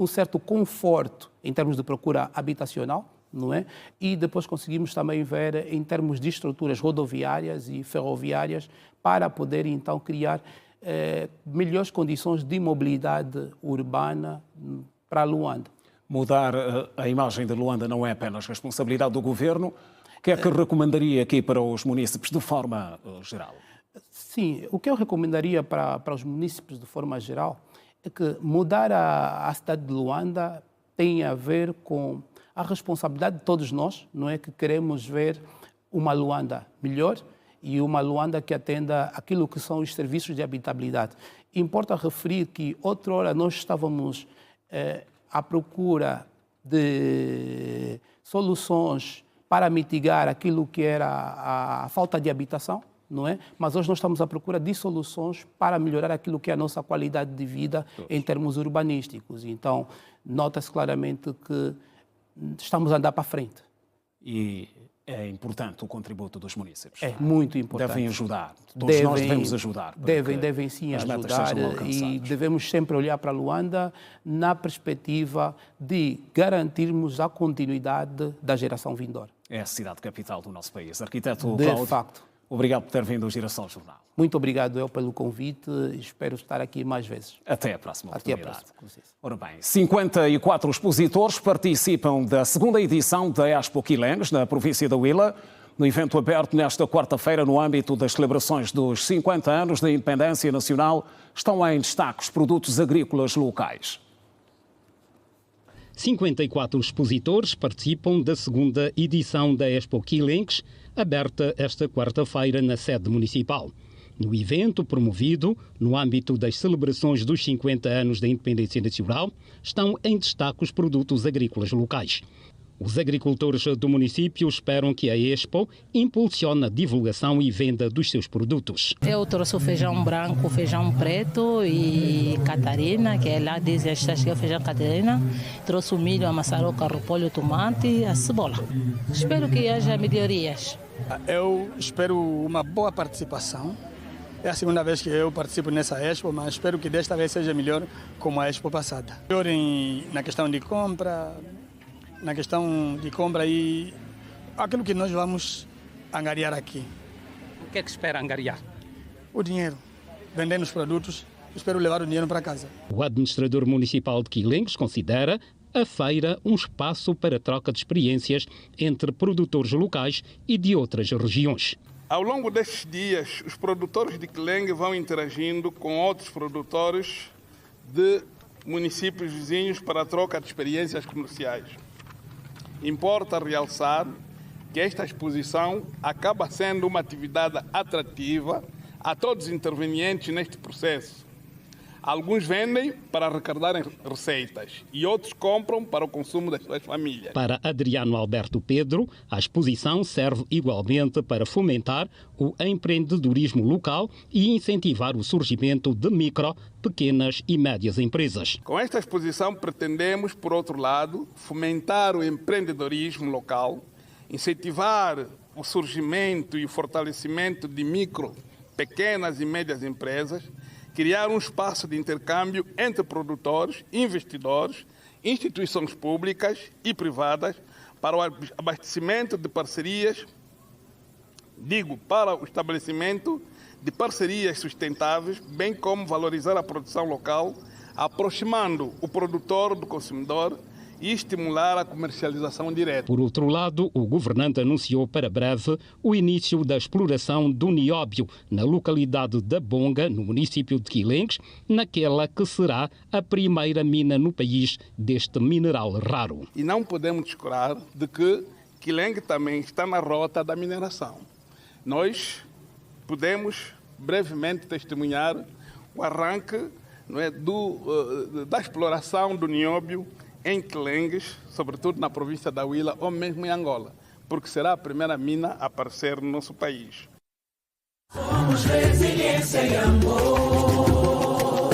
certo conforto em termos de procura habitacional, não é? E depois conseguimos também ver em termos de estruturas rodoviárias e ferroviárias para poder então criar melhores condições de mobilidade urbana para Luanda. Mudar a imagem de Luanda não é apenas responsabilidade do governo. O que é que recomendaria aqui para os munícipes de forma geral? Sim, o que eu recomendaria para os munícipes de forma geral é que mudar a cidade de Luanda tem a ver com a responsabilidade de todos nós, não é? Que queremos ver uma Luanda melhor e uma Luanda que atenda aquilo que são os serviços de habitabilidade. Importa referir que outrora nós estávamos à procura de soluções para mitigar aquilo que era a falta de habitação, não é? Mas hoje nós estamos à procura de soluções para melhorar aquilo que é a nossa qualidade de vida em termos urbanísticos. Então, nota-se claramente que estamos a andar para frente. E é importante o contributo dos municípios. É muito importante. Devem ajudar. Todos nós devemos ajudar. Devem sim ajudar e devemos sempre olhar para Luanda na perspectiva de garantirmos a continuidade da geração vindoura. É a cidade capital do nosso país. Arquiteto De Cláudio, facto. obrigado por ter vindo ao Girassol Jornal. Muito obrigado eu pelo convite e espero estar aqui mais vezes. Até a próxima oportunidade. Até a próxima. Ora bem, 54 expositores participam da segunda edição da Expo Quilengues, na província da Huila. No evento aberto nesta quarta-feira, no âmbito das celebrações dos 50 anos da Independência Nacional, estão em destaque os produtos agrícolas locais. 54 expositores participam da segunda edição da Expo Quilengues, aberta esta quarta-feira na sede municipal. No evento promovido no âmbito das celebrações dos 50 anos da Independência Nacional, estão em destaque os produtos agrícolas locais. Os agricultores do município esperam que a Expo impulsione a divulgação e venda dos seus produtos. Eu trouxe o feijão branco, feijão preto e Catarina, que é lá dizem as que é o feijão Catarina. Trouxe o milho, a maçaroca, o repolho, o tomate e a cebola. Espero que haja melhorias. Eu espero uma boa participação. É a segunda vez que eu participo nessa Expo, mas espero que desta vez seja melhor como a Expo passada. Melhor na questão de compra, e aquilo que nós vamos angariar aqui. O que é que espera angariar? O dinheiro. Vendendo os produtos, espero levar o dinheiro para casa. O administrador municipal de Quilengues considera a feira um espaço para troca de experiências entre produtores locais e de outras regiões. Ao longo destes dias, os produtores de Quilengue vão interagindo com outros produtores de municípios vizinhos para a troca de experiências comerciais. Importa realçar que esta exposição acaba sendo uma atividade atrativa a todos os intervenientes neste processo. Alguns vendem para arrecadar receitas e outros compram para o consumo das suas famílias. Para Adriano Alberto Pedro, a exposição serve igualmente para fomentar o empreendedorismo local e incentivar o surgimento de micro, pequenas e médias empresas. Com esta exposição pretendemos, por outro lado, fomentar o empreendedorismo local, incentivar o surgimento e o fortalecimento de micro, pequenas e médias empresas, criar um espaço de intercâmbio entre produtores, investidores, instituições públicas e privadas para o abastecimento de parcerias, para o estabelecimento de parcerias sustentáveis, bem como valorizar a produção local, aproximando o produtor do consumidor e estimular a comercialização direta. Por outro lado, o governante anunciou para breve o início da exploração do nióbio na localidade da Bonga, no município de Quilengues, naquela que será a primeira mina no país deste mineral raro. E não podemos descurar de que Quilengue também está na rota da mineração. Nós podemos brevemente testemunhar o arranque da exploração do nióbio em Quilengues, sobretudo na província da Huila ou mesmo em Angola, porque será a primeira mina a aparecer no nosso país. Somos resiliência e amor.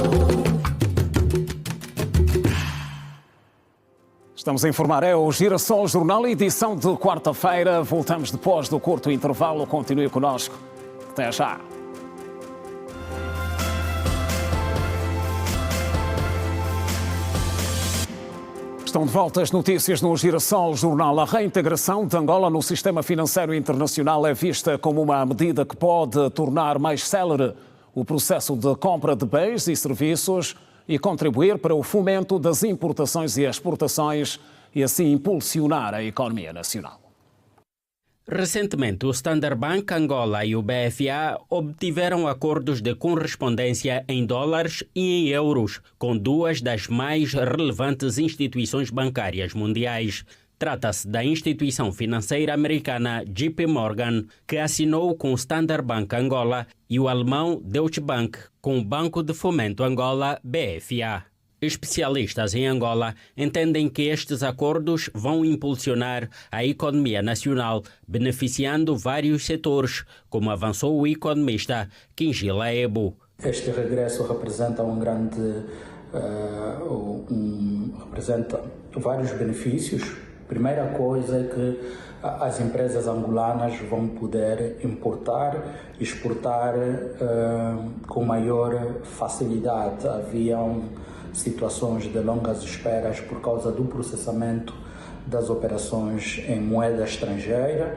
Estamos a informar, é o Girassol Jornal, edição de quarta-feira. Voltamos depois do curto intervalo. Continue conosco. Até já. Estão de volta as notícias no Girassol Jornal. A reintegração de Angola no sistema financeiro internacional é vista como uma medida que pode tornar mais célere o processo de compra de bens e serviços e contribuir para o fomento das importações e exportações e assim impulsionar a economia nacional. Recentemente, o Standard Bank Angola e o BFA obtiveram acordos de correspondência em dólares e em euros com duas das mais relevantes instituições bancárias mundiais. Trata-se da instituição financeira americana JP Morgan, que assinou com o Standard Bank Angola, e o alemão Deutsche Bank com o Banco de Fomento Angola, BFA. Especialistas em Angola entendem que estes acordos vão impulsionar a economia nacional, beneficiando vários setores, como avançou o economista Kingila Ebo. Este regresso representa representa vários benefícios. Primeira coisa é que as empresas angolanas vão poder importar, exportar com maior facilidade. Haviam situações de longas esperas por causa do processamento das operações em moeda estrangeira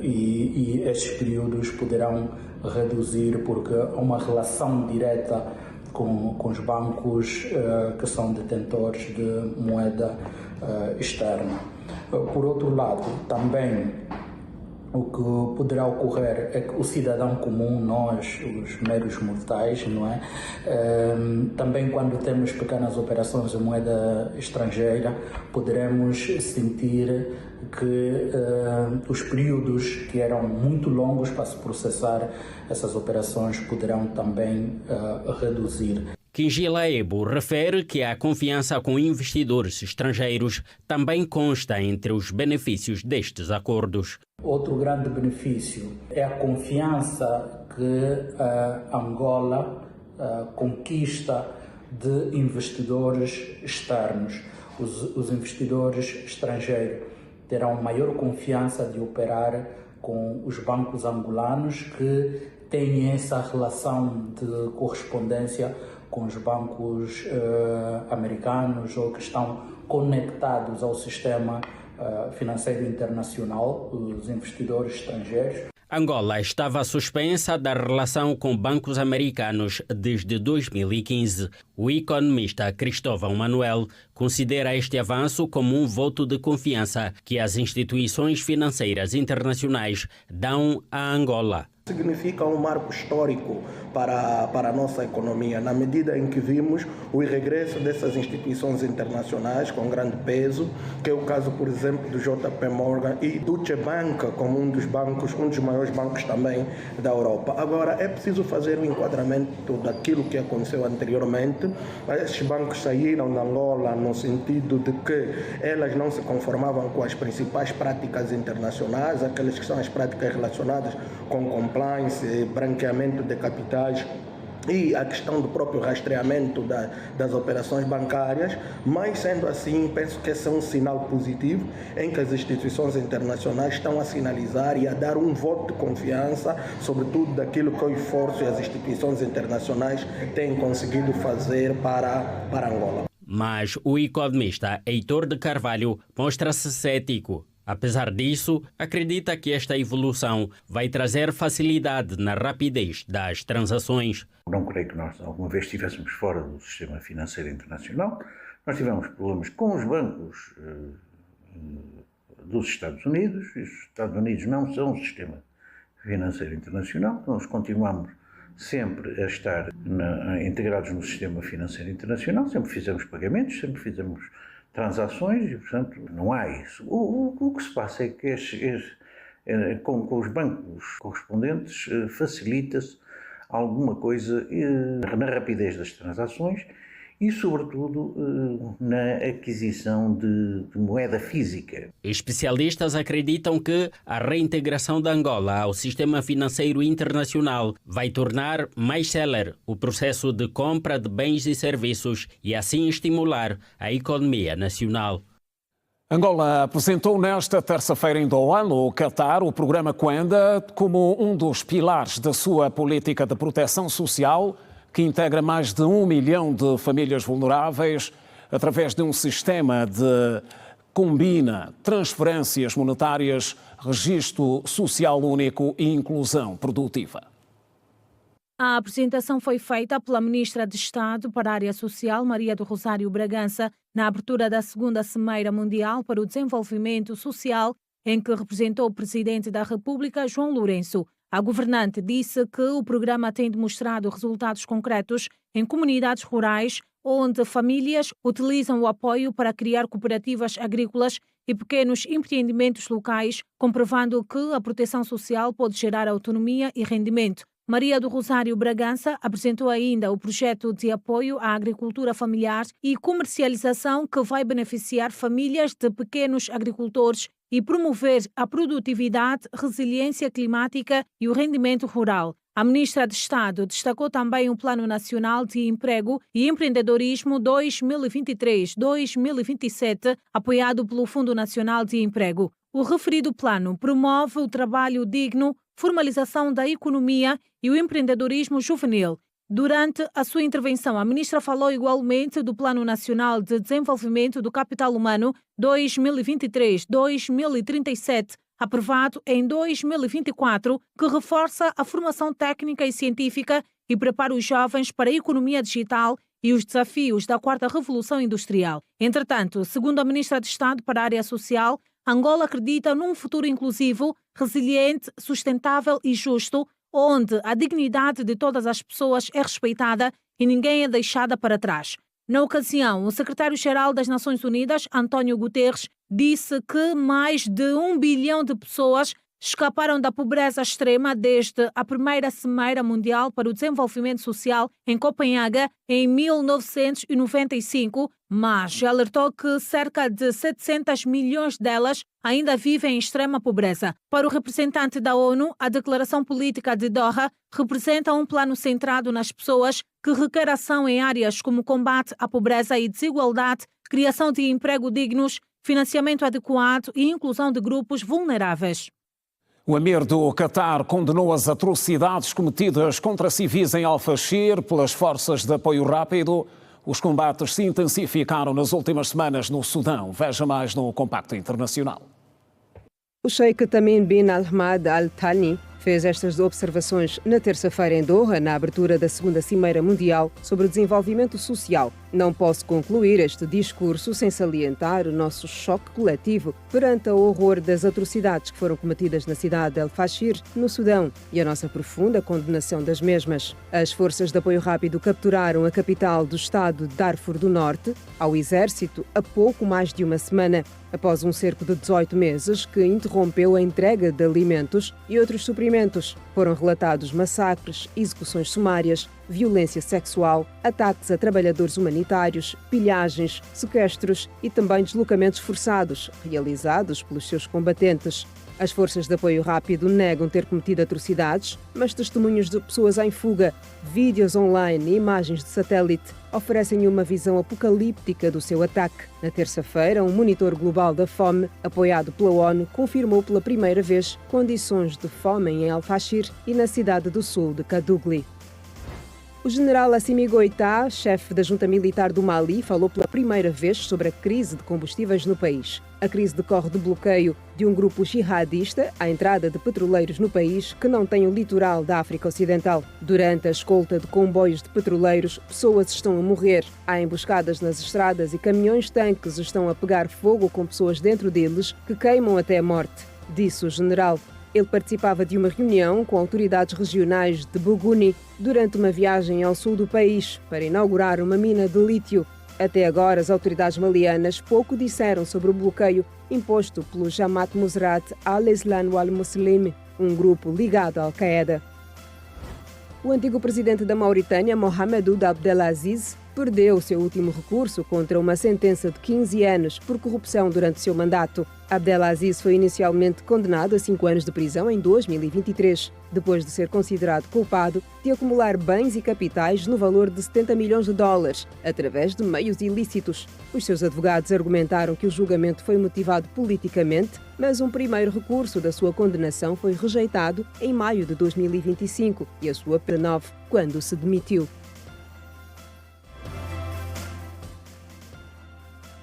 e esses períodos poderão reduzir porque há uma relação direta com os bancos que são detentores de moeda externa. Por outro lado, também o que poderá ocorrer é que o cidadão comum, nós, os meros mortais, não é? Também quando temos pequenas operações em moeda estrangeira, poderemos sentir que os períodos que eram muito longos para se processar essas operações poderão também reduzir. Kingila Ebo refere que a confiança com investidores estrangeiros também consta entre os benefícios destes acordos. Outro grande benefício é a confiança que Angola conquista de investidores externos. Os investidores estrangeiros terão maior confiança de operar com os bancos angolanos que têm essa relação de correspondência com os bancos americanos ou que estão conectados ao sistema financeiro internacional, os investidores estrangeiros. Angola estava suspensa da relação com bancos americanos desde 2015. O economista Cristóvão Manuel considera este avanço como um voto de confiança que as instituições financeiras internacionais dão a Angola. Significa um marco histórico para a nossa economia, na medida em que vimos o regresso dessas instituições internacionais com grande peso, que é o caso, por exemplo, do JP Morgan e do Deutsche Bank, como um dos maiores bancos também da Europa. Agora, é preciso fazer um enquadramento daquilo que aconteceu anteriormente. Esses bancos saíram da Angola no sentido de que elas não se conformavam com as principais práticas internacionais, aquelas que são as práticas relacionadas com compliance, branqueamento de capitais e a questão do próprio rastreamento das operações bancárias, mas sendo assim, penso que esse é um sinal positivo em que as instituições internacionais estão a sinalizar e a dar um voto de confiança, sobretudo daquilo que o esforço e as instituições internacionais têm conseguido fazer para Angola. Mas o economista Heitor de Carvalho mostra-se cético. Apesar disso, acredita que esta evolução vai trazer facilidade na rapidez das transações. Não creio que nós alguma vez estivéssemos fora do sistema financeiro internacional. Nós tivemos problemas com os bancos dos Estados Unidos. E os Estados Unidos não são um sistema financeiro internacional. Nós continuamos sempre a estar integrados no sistema financeiro internacional. Sempre fizemos pagamentos, sempre fizemos transações e, portanto, não há isso. O que se passa é que com os bancos correspondentes facilita-se alguma coisa na rapidez das transações e, sobretudo, na aquisição de moeda física. Especialistas acreditam que a reintegração de Angola ao sistema financeiro internacional vai tornar mais célere o processo de compra de bens e serviços e assim estimular a economia nacional. Angola apresentou nesta terça-feira em Doha, no Catar, o programa Quenda como um dos pilares da sua política de proteção social, que integra mais de 1 milhão de famílias vulneráveis através de um sistema de combina transferências monetárias, registro social único e inclusão produtiva. A apresentação foi feita pela Ministra de Estado para a Área Social, Maria do Rosário Bragança, na abertura da 2ª Cimeira Mundial para o Desenvolvimento Social, em que representou o Presidente da República, João Lourenço. A governante disse que o programa tem demonstrado resultados concretos em comunidades rurais, onde famílias utilizam o apoio para criar cooperativas agrícolas e pequenos empreendimentos locais, comprovando que a proteção social pode gerar autonomia e rendimento. Maria do Rosário Bragança apresentou ainda o projeto de apoio à agricultura familiar e comercialização que vai beneficiar famílias de pequenos agricultores e promover a produtividade, resiliência climática e o rendimento rural. A ministra de Estado destacou também o Plano Nacional de Emprego e Empreendedorismo 2023-2027, apoiado pelo Fundo Nacional de Emprego. O referido plano promove o trabalho digno, formalização da economia e o empreendedorismo juvenil. Durante a sua intervenção, a ministra falou igualmente do Plano Nacional de Desenvolvimento do Capital Humano 2023-2037, aprovado em 2024, que reforça a formação técnica e científica e prepara os jovens para a economia digital e os desafios da quarta revolução industrial. Entretanto, segundo a ministra de Estado para a área social, Angola acredita num futuro inclusivo, resiliente, sustentável e justo, onde a dignidade de todas as pessoas é respeitada e ninguém é deixada para trás. Na ocasião, o secretário-geral das Nações Unidas, António Guterres, disse que mais de 1 bilhão de pessoas escaparam da pobreza extrema desde a primeira Cimeira Mundial para o Desenvolvimento Social em Copenhaga em 1995, mas alertou que cerca de 700 milhões delas ainda vivem em extrema pobreza. Para o representante da ONU, a Declaração Política de Doha representa um plano centrado nas pessoas que requer ação em áreas como combate à pobreza e desigualdade, criação de emprego dignos, financiamento adequado e inclusão de grupos vulneráveis. O emir do Catar condenou as atrocidades cometidas contra civis em Al-Fashir pelas forças de apoio rápido. Os combates se intensificaram nas últimas semanas no Sudão. Veja mais no Compacto Internacional. O Sheikh Tamim bin Ahmad Al Thani fez estas observações na terça-feira em Doha, na abertura da segunda Cimeira Mundial sobre o Desenvolvimento Social. Não posso concluir este discurso sem salientar o nosso choque coletivo perante o horror das atrocidades que foram cometidas na cidade de El-Fashir, no Sudão, e a nossa profunda condenação das mesmas. As forças de apoio rápido capturaram a capital do estado de Darfur do Norte ao exército há pouco mais de uma semana, após um cerco de 18 meses que interrompeu a entrega de alimentos e outros suprimentos. Foram relatados massacres, execuções sumárias, violência sexual, ataques a trabalhadores humanitários, pilhagens, sequestros e também deslocamentos forçados, realizados pelos seus combatentes. As forças de apoio rápido negam ter cometido atrocidades, mas testemunhos de pessoas em fuga, vídeos online e imagens de satélite oferecem uma visão apocalíptica do seu ataque. Na terça-feira, um monitor global da fome, apoiado pela ONU, confirmou pela primeira vez condições de fome em Al-Fashir e na cidade do sul de Kadugli. O general Assimi Goïta, chefe da junta militar do Mali, falou pela primeira vez sobre a crise de combustíveis no país. A crise decorre do bloqueio de um grupo jihadista à entrada de petroleiros no país que não tem o litoral da África Ocidental. Durante a escolta de comboios de petroleiros, pessoas estão a morrer. Há emboscadas nas estradas e caminhões-tanques estão a pegar fogo com pessoas dentro deles que queimam até a morte, disse o general. Ele participava de uma reunião com autoridades regionais de Buguni durante uma viagem ao sul do país para inaugurar uma mina de lítio. Até agora, as autoridades malianas pouco disseram sobre o bloqueio imposto pelo Jamaat Nusrat al-Islam wal-Muslim, um grupo ligado à Al-Qaeda. O antigo presidente da Mauritânia, Mohamed Ould Abdelaziz, perdeu seu último recurso contra uma sentença de 15 anos por corrupção durante seu mandato. Abdelaziz foi inicialmente condenado a 5 anos de prisão em 2023, depois de ser considerado culpado de acumular bens e capitais no valor de 70 milhões de dólares, através de meios ilícitos. Os seus advogados argumentaram que o julgamento foi motivado politicamente, mas um primeiro recurso da sua condenação foi rejeitado em maio de 2025 e a sua pena 9, quando se demitiu.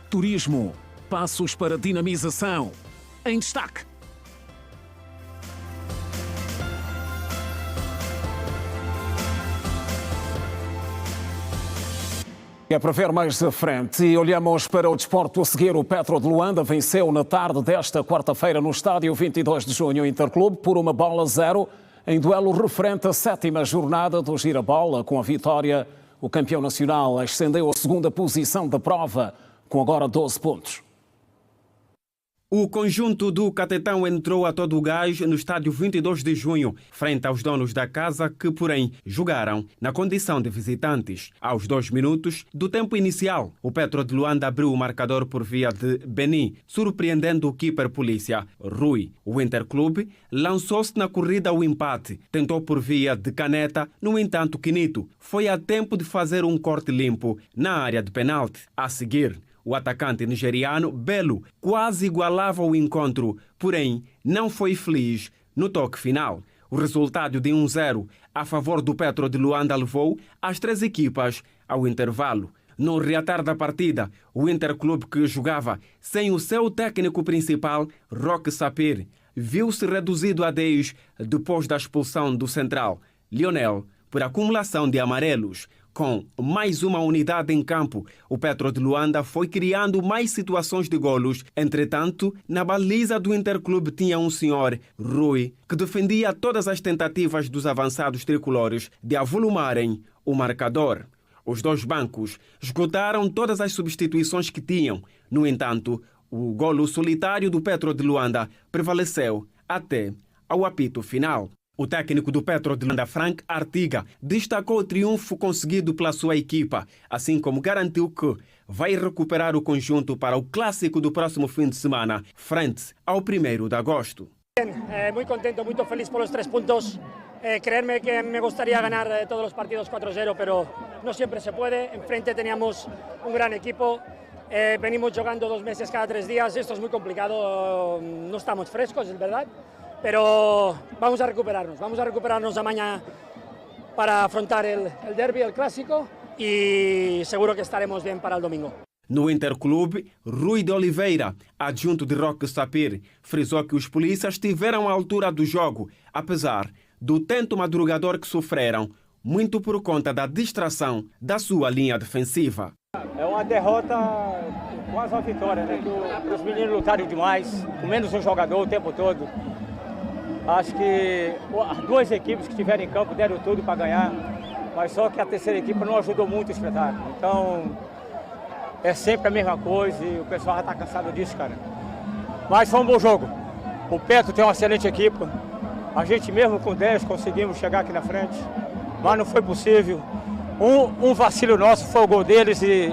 Turismo. Passos para dinamização. Em destaque. É para ver mais à frente e olhamos para o desporto a seguir. O Petro de Luanda venceu na tarde desta quarta-feira no estádio 22 de junho Interclube por 1-0 em duelo referente à 7ª jornada do Girabola. Com a vitória, O campeão nacional ascendeu à segunda posição da prova, com agora 12 pontos. O conjunto do Catetão entrou a todo o gás no estádio 22 de junho, frente aos donos da casa que, porém, jogaram na condição de visitantes. Aos 2 minutos do tempo inicial, o Petro de Luanda abriu o marcador por via de Beni, surpreendendo o keeper polícia, Rui. O Interclube lançou-se na corrida ao empate, tentou por via de Caneta, no entanto, Quinito foi a tempo de fazer um corte limpo na área de penalti. A seguir, o atacante nigeriano, Belo, quase igualava o encontro, porém não foi feliz no toque final. O resultado de 1-0 a favor do Petro de Luanda levou as 3 equipas ao intervalo. No reatar da partida, o Interclube, que jogava sem o seu técnico principal, Roque Sapir, viu-se reduzido a 10 depois da expulsão do central, Lionel, por acumulação de amarelos. Com mais uma unidade em campo, o Petro de Luanda foi criando mais situações de golos. Entretanto, na baliza do Interclube tinha um senhor, Rui, que defendia todas as tentativas dos avançados tricolores de avolumarem o marcador. Os 2 bancos esgotaram todas as substituições que tinham. No entanto, o golo solitário do Petro de Luanda prevaleceu até ao apito final. O técnico do Petro de Luanda, Frank Artiga, destacou o triunfo conseguido pela sua equipa, assim como garantiu que vai recuperar o conjunto para o clássico do próximo fim de semana, frente ao 1º de agosto. Muy contento, muy feliz por los 3 puntos. Creerme que me gustaría ganar todos los partidos 4-0, pero no siempre se puede. Enfrente teníamos un gran equipo. Venimos jugando 2 meses cada 3 días. Esto es muy complicado. No estamos frescos, es verdad. Pero vamos a recuperarnos mañana para afrontar el derbi, el clásico, y seguro que estaremos bien para el domingo. No Interclube, Rui de Oliveira, adjunto de Roque Sapir, frisou que os polícias estiveram à altura do jogo, apesar do tento madrugador que sofreram, muito por conta da distração da sua linha defensiva. É uma derrota, quase uma vitória, né? Os meninos lutaram demais, com menos um jogador o tempo todo. Acho que as 2 equipes que estiveram em campo deram tudo para ganhar, mas só que a terceira equipe não ajudou muito o espetáculo. Então, é sempre a mesma coisa e o pessoal já está cansado disso, cara. Mas foi um bom jogo. O Petro tem uma excelente equipe. A gente mesmo com 10 conseguimos chegar aqui na frente, mas não foi possível. Um vacilo nosso foi o gol deles e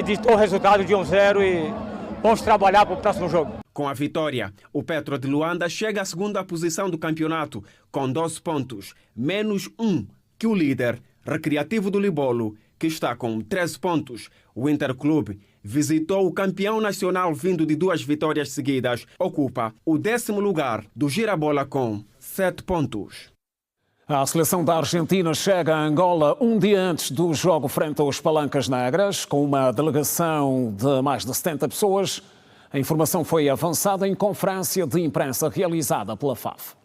ditou o resultado de 1-0 e vamos trabalhar para o próximo jogo. Com a vitória, o Petro de Luanda chega à 2ª posição do campeonato, com 12 pontos, menos 1 que o líder, Recreativo do Libolo, que está com 13 pontos. O Interclube visitou o campeão nacional vindo de 2 vitórias seguidas, ocupa o 10º lugar do Girabola com 7 pontos. A seleção da Argentina chega a Angola um dia antes do jogo frente aos Palancas Negras, com uma delegação de mais de 70 pessoas. A informação foi avançada em conferência de imprensa realizada pela FAF.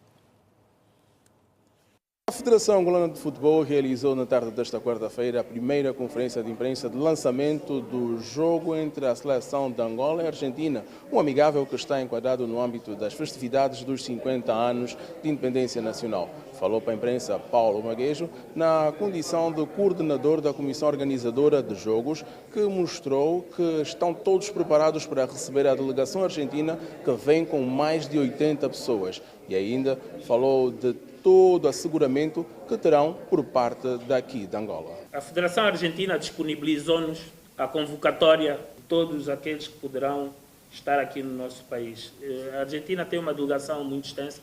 A Federação Angolana de Futebol realizou na tarde desta quarta-feira a primeira conferência de imprensa de lançamento do jogo entre a seleção de Angola e a Argentina, um amigável que está enquadrado no âmbito das festividades dos 50 anos de independência nacional. Falou para a imprensa Paulo Maguejo na condição de coordenador da comissão organizadora de jogos, que mostrou que estão todos preparados para receber a delegação argentina, que vem com mais de 80 pessoas. E ainda falou de todo o asseguramento que terão por parte daqui de Angola. A Federação Argentina disponibilizou-nos a convocatória de todos aqueles que poderão estar aqui no nosso país. A Argentina tem uma delegação muito extensa,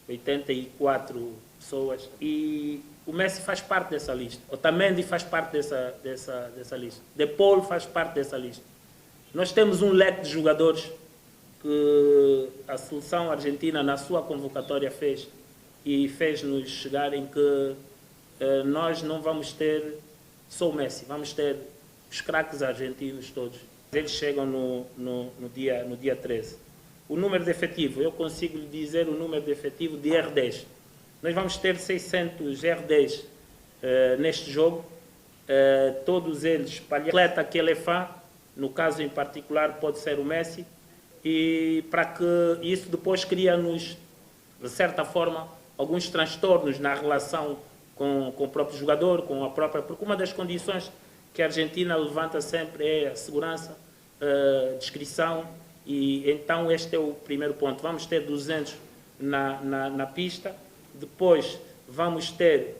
84 pessoas, e o Messi faz parte dessa lista. O Otamendi faz parte dessa lista. De Paul faz parte dessa lista. Nós temos um leque de jogadores que a seleção argentina, na sua convocatória, fez e fez-nos chegar em que nós não vamos ter só o Messi, vamos ter os craques argentinos todos. Eles chegam no dia 13. O número de efetivo, eu consigo lhe dizer o número de efetivo de R10. Nós vamos ter 600 R10 neste jogo, todos eles para o atleta que ele é fã, no caso em particular pode ser o Messi, e para que isso depois cria-nos, de certa forma, alguns transtornos na relação com o próprio jogador, com a própria... Porque uma das condições que a Argentina levanta sempre é a segurança, discrição, e então este é o primeiro ponto. Vamos ter 200 na pista, depois vamos ter,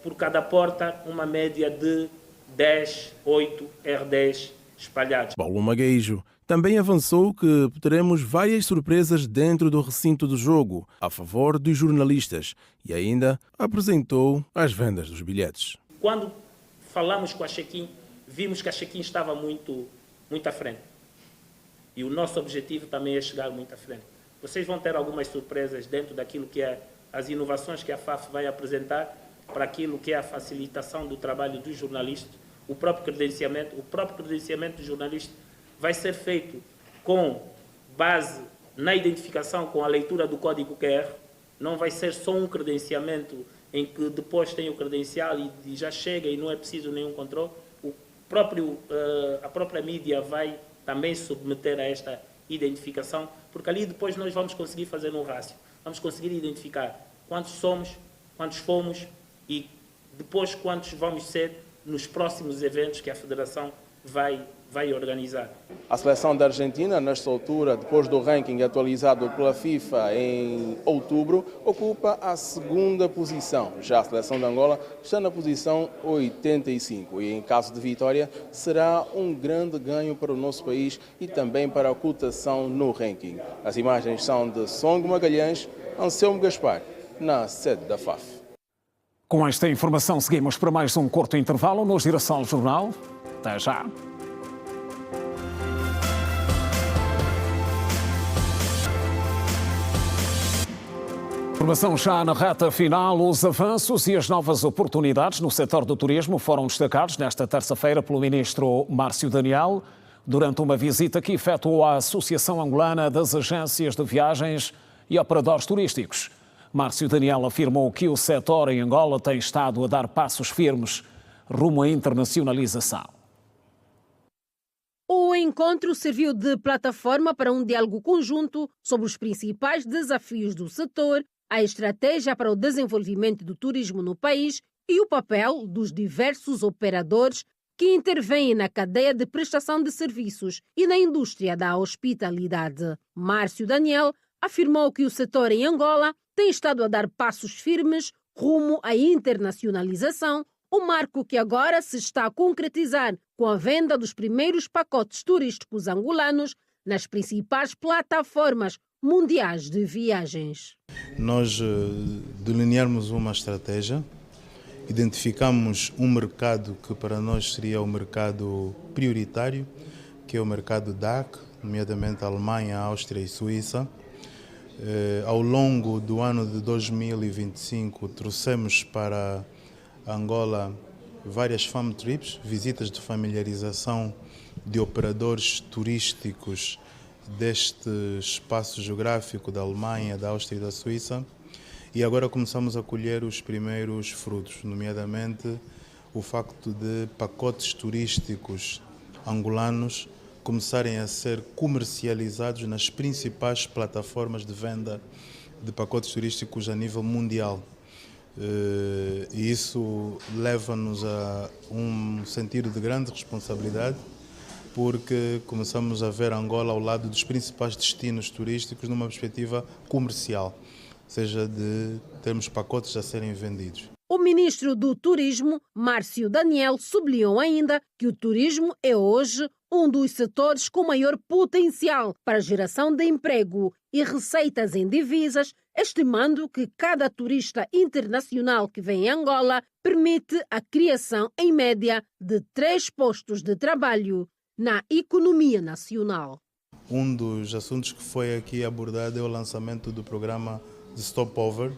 por cada porta, uma média de 10, 8 R10 espalhados. Paulo Magueijo também avançou que teremos várias surpresas dentro do recinto do jogo, a favor dos jornalistas, e ainda apresentou as vendas dos bilhetes. Quando falamos com a Check-in, vimos que a Check-in estava muito à frente. E o nosso objetivo também é chegar muito à frente. Vocês vão ter algumas surpresas dentro daquilo que é as inovações que a FAF vai apresentar para aquilo que é a facilitação do trabalho dos jornalistas, o próprio credenciamento do jornalista vai ser feito com base na identificação, com a leitura do código QR, não vai ser só um credenciamento em que depois tem o credencial e já chega e não é preciso nenhum controle. A própria mídia vai também submeter a esta identificação, porque ali depois nós vamos conseguir fazer um rácio, vamos conseguir identificar quantos somos, quantos fomos e depois quantos vamos ser nos próximos eventos que a Federação vai organizar. A seleção da Argentina, nesta altura, depois do ranking atualizado pela FIFA em outubro, ocupa a segunda posição. Já a seleção de Angola está na posição 85 e, em caso de vitória, será um grande ganho para o nosso país e também para a cotação no ranking. As imagens são de Songo Magalhães, Anselmo Gaspar, na sede da FAF. Com esta informação, seguimos para mais um curto intervalo no Girassol Jornal. Até já. Informação já na reta final. Os avanços e as novas oportunidades no setor do turismo foram destacados nesta terça-feira pelo ministro Márcio Daniel, durante uma visita que efetuou à Associação Angolana das Agências de Viagens e Operadores Turísticos. Márcio Daniel afirmou que o setor em Angola tem estado a dar passos firmes rumo à internacionalização. O encontro serviu de plataforma para um diálogo conjunto sobre os principais desafios do setor, a estratégia para o desenvolvimento do turismo no país e o papel dos diversos operadores que intervêm na cadeia de prestação de serviços e na indústria da hospitalidade. Márcio Daniel afirmou que o setor em Angola tem estado a dar passos firmes rumo à internacionalização, um marco que agora se está a concretizar com a venda dos primeiros pacotes turísticos angolanos nas principais plataformas mundiais de viagens. Nós delineamos uma estratégia, identificamos um mercado que para nós seria o mercado prioritário, que é o mercado DACH, nomeadamente Alemanha, Áustria e Suíça. Ao longo do ano de 2025, trouxemos para Angola várias farm trips, visitas de familiarização de operadores turísticos deste espaço geográfico da Alemanha, da Áustria e da Suíça. E agora começamos a colher os primeiros frutos, nomeadamente o facto de pacotes turísticos angolanos começarem a ser comercializados nas principais plataformas de venda de pacotes turísticos a nível mundial. E isso leva-nos a um sentido de grande responsabilidade, porque começamos a ver Angola ao lado dos principais destinos turísticos numa perspectiva comercial, ou seja, de termos pacotes a serem vendidos. O ministro do Turismo, Márcio Daniel, sublinhou ainda que o turismo é hoje um dos setores com maior potencial para a geração de emprego e receitas em divisas, estimando que cada turista internacional que vem a Angola permite a criação, em média, de 3 postos de trabalho na economia nacional. Um dos assuntos que foi aqui abordado é o lançamento do programa de Stopover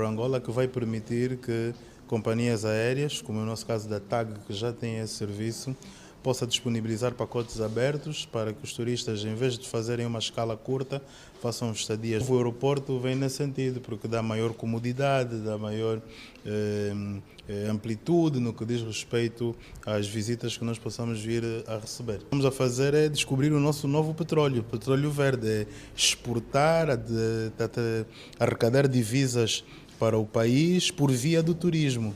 Angola, que vai permitir que companhias aéreas, como é o nosso caso da TAG, que já tem esse serviço, possa disponibilizar pacotes abertos para que os turistas, em vez de fazerem uma escala curta, façam estadias. O aeroporto vem nesse sentido, porque dá maior comodidade, dá maior amplitude no que diz respeito às visitas que nós possamos vir a receber. O que vamos a fazer é descobrir o nosso novo petróleo verde, é exportar, arrecadar divisas para o país por via do turismo.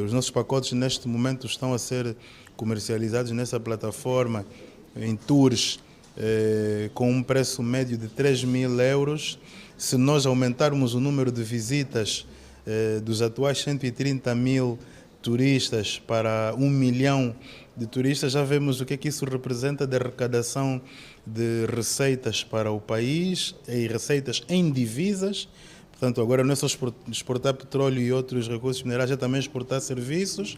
Os nossos pacotes neste momento estão a ser comercializados nessa plataforma em tours com um preço médio de 3.000 euros. Se nós aumentarmos o número de visitas dos atuais 130.000 turistas para 1 milhão de turistas, já vemos o que é que isso representa de arrecadação de receitas para o país e receitas em divisas. Portanto, agora não é só exportar petróleo e outros recursos minerais, é também exportar serviços,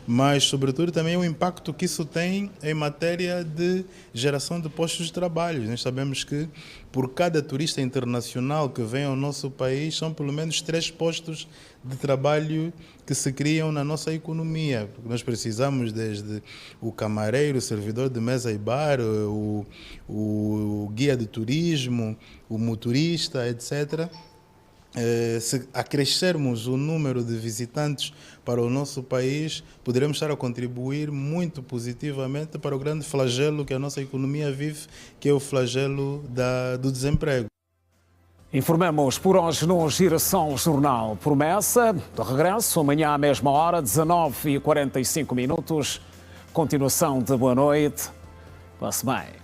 mas, sobretudo, também o impacto que isso tem em matéria de geração de postos de trabalho. Nós sabemos que, por cada turista internacional que vem ao nosso país, são pelo menos 3 postos de trabalho que se criam na nossa economia. Porque nós precisamos desde o camareiro, o servidor de mesa e bar, o guia de turismo, o motorista, etc., se acrescermos o número de visitantes para o nosso país, poderemos estar a contribuir muito positivamente para o grande flagelo que a nossa economia vive, que é o flagelo do desemprego. Informamos por hoje no Giração Jornal. Promessa de regresso amanhã à mesma hora, 19h45. Continuação de boa noite. Passe bem.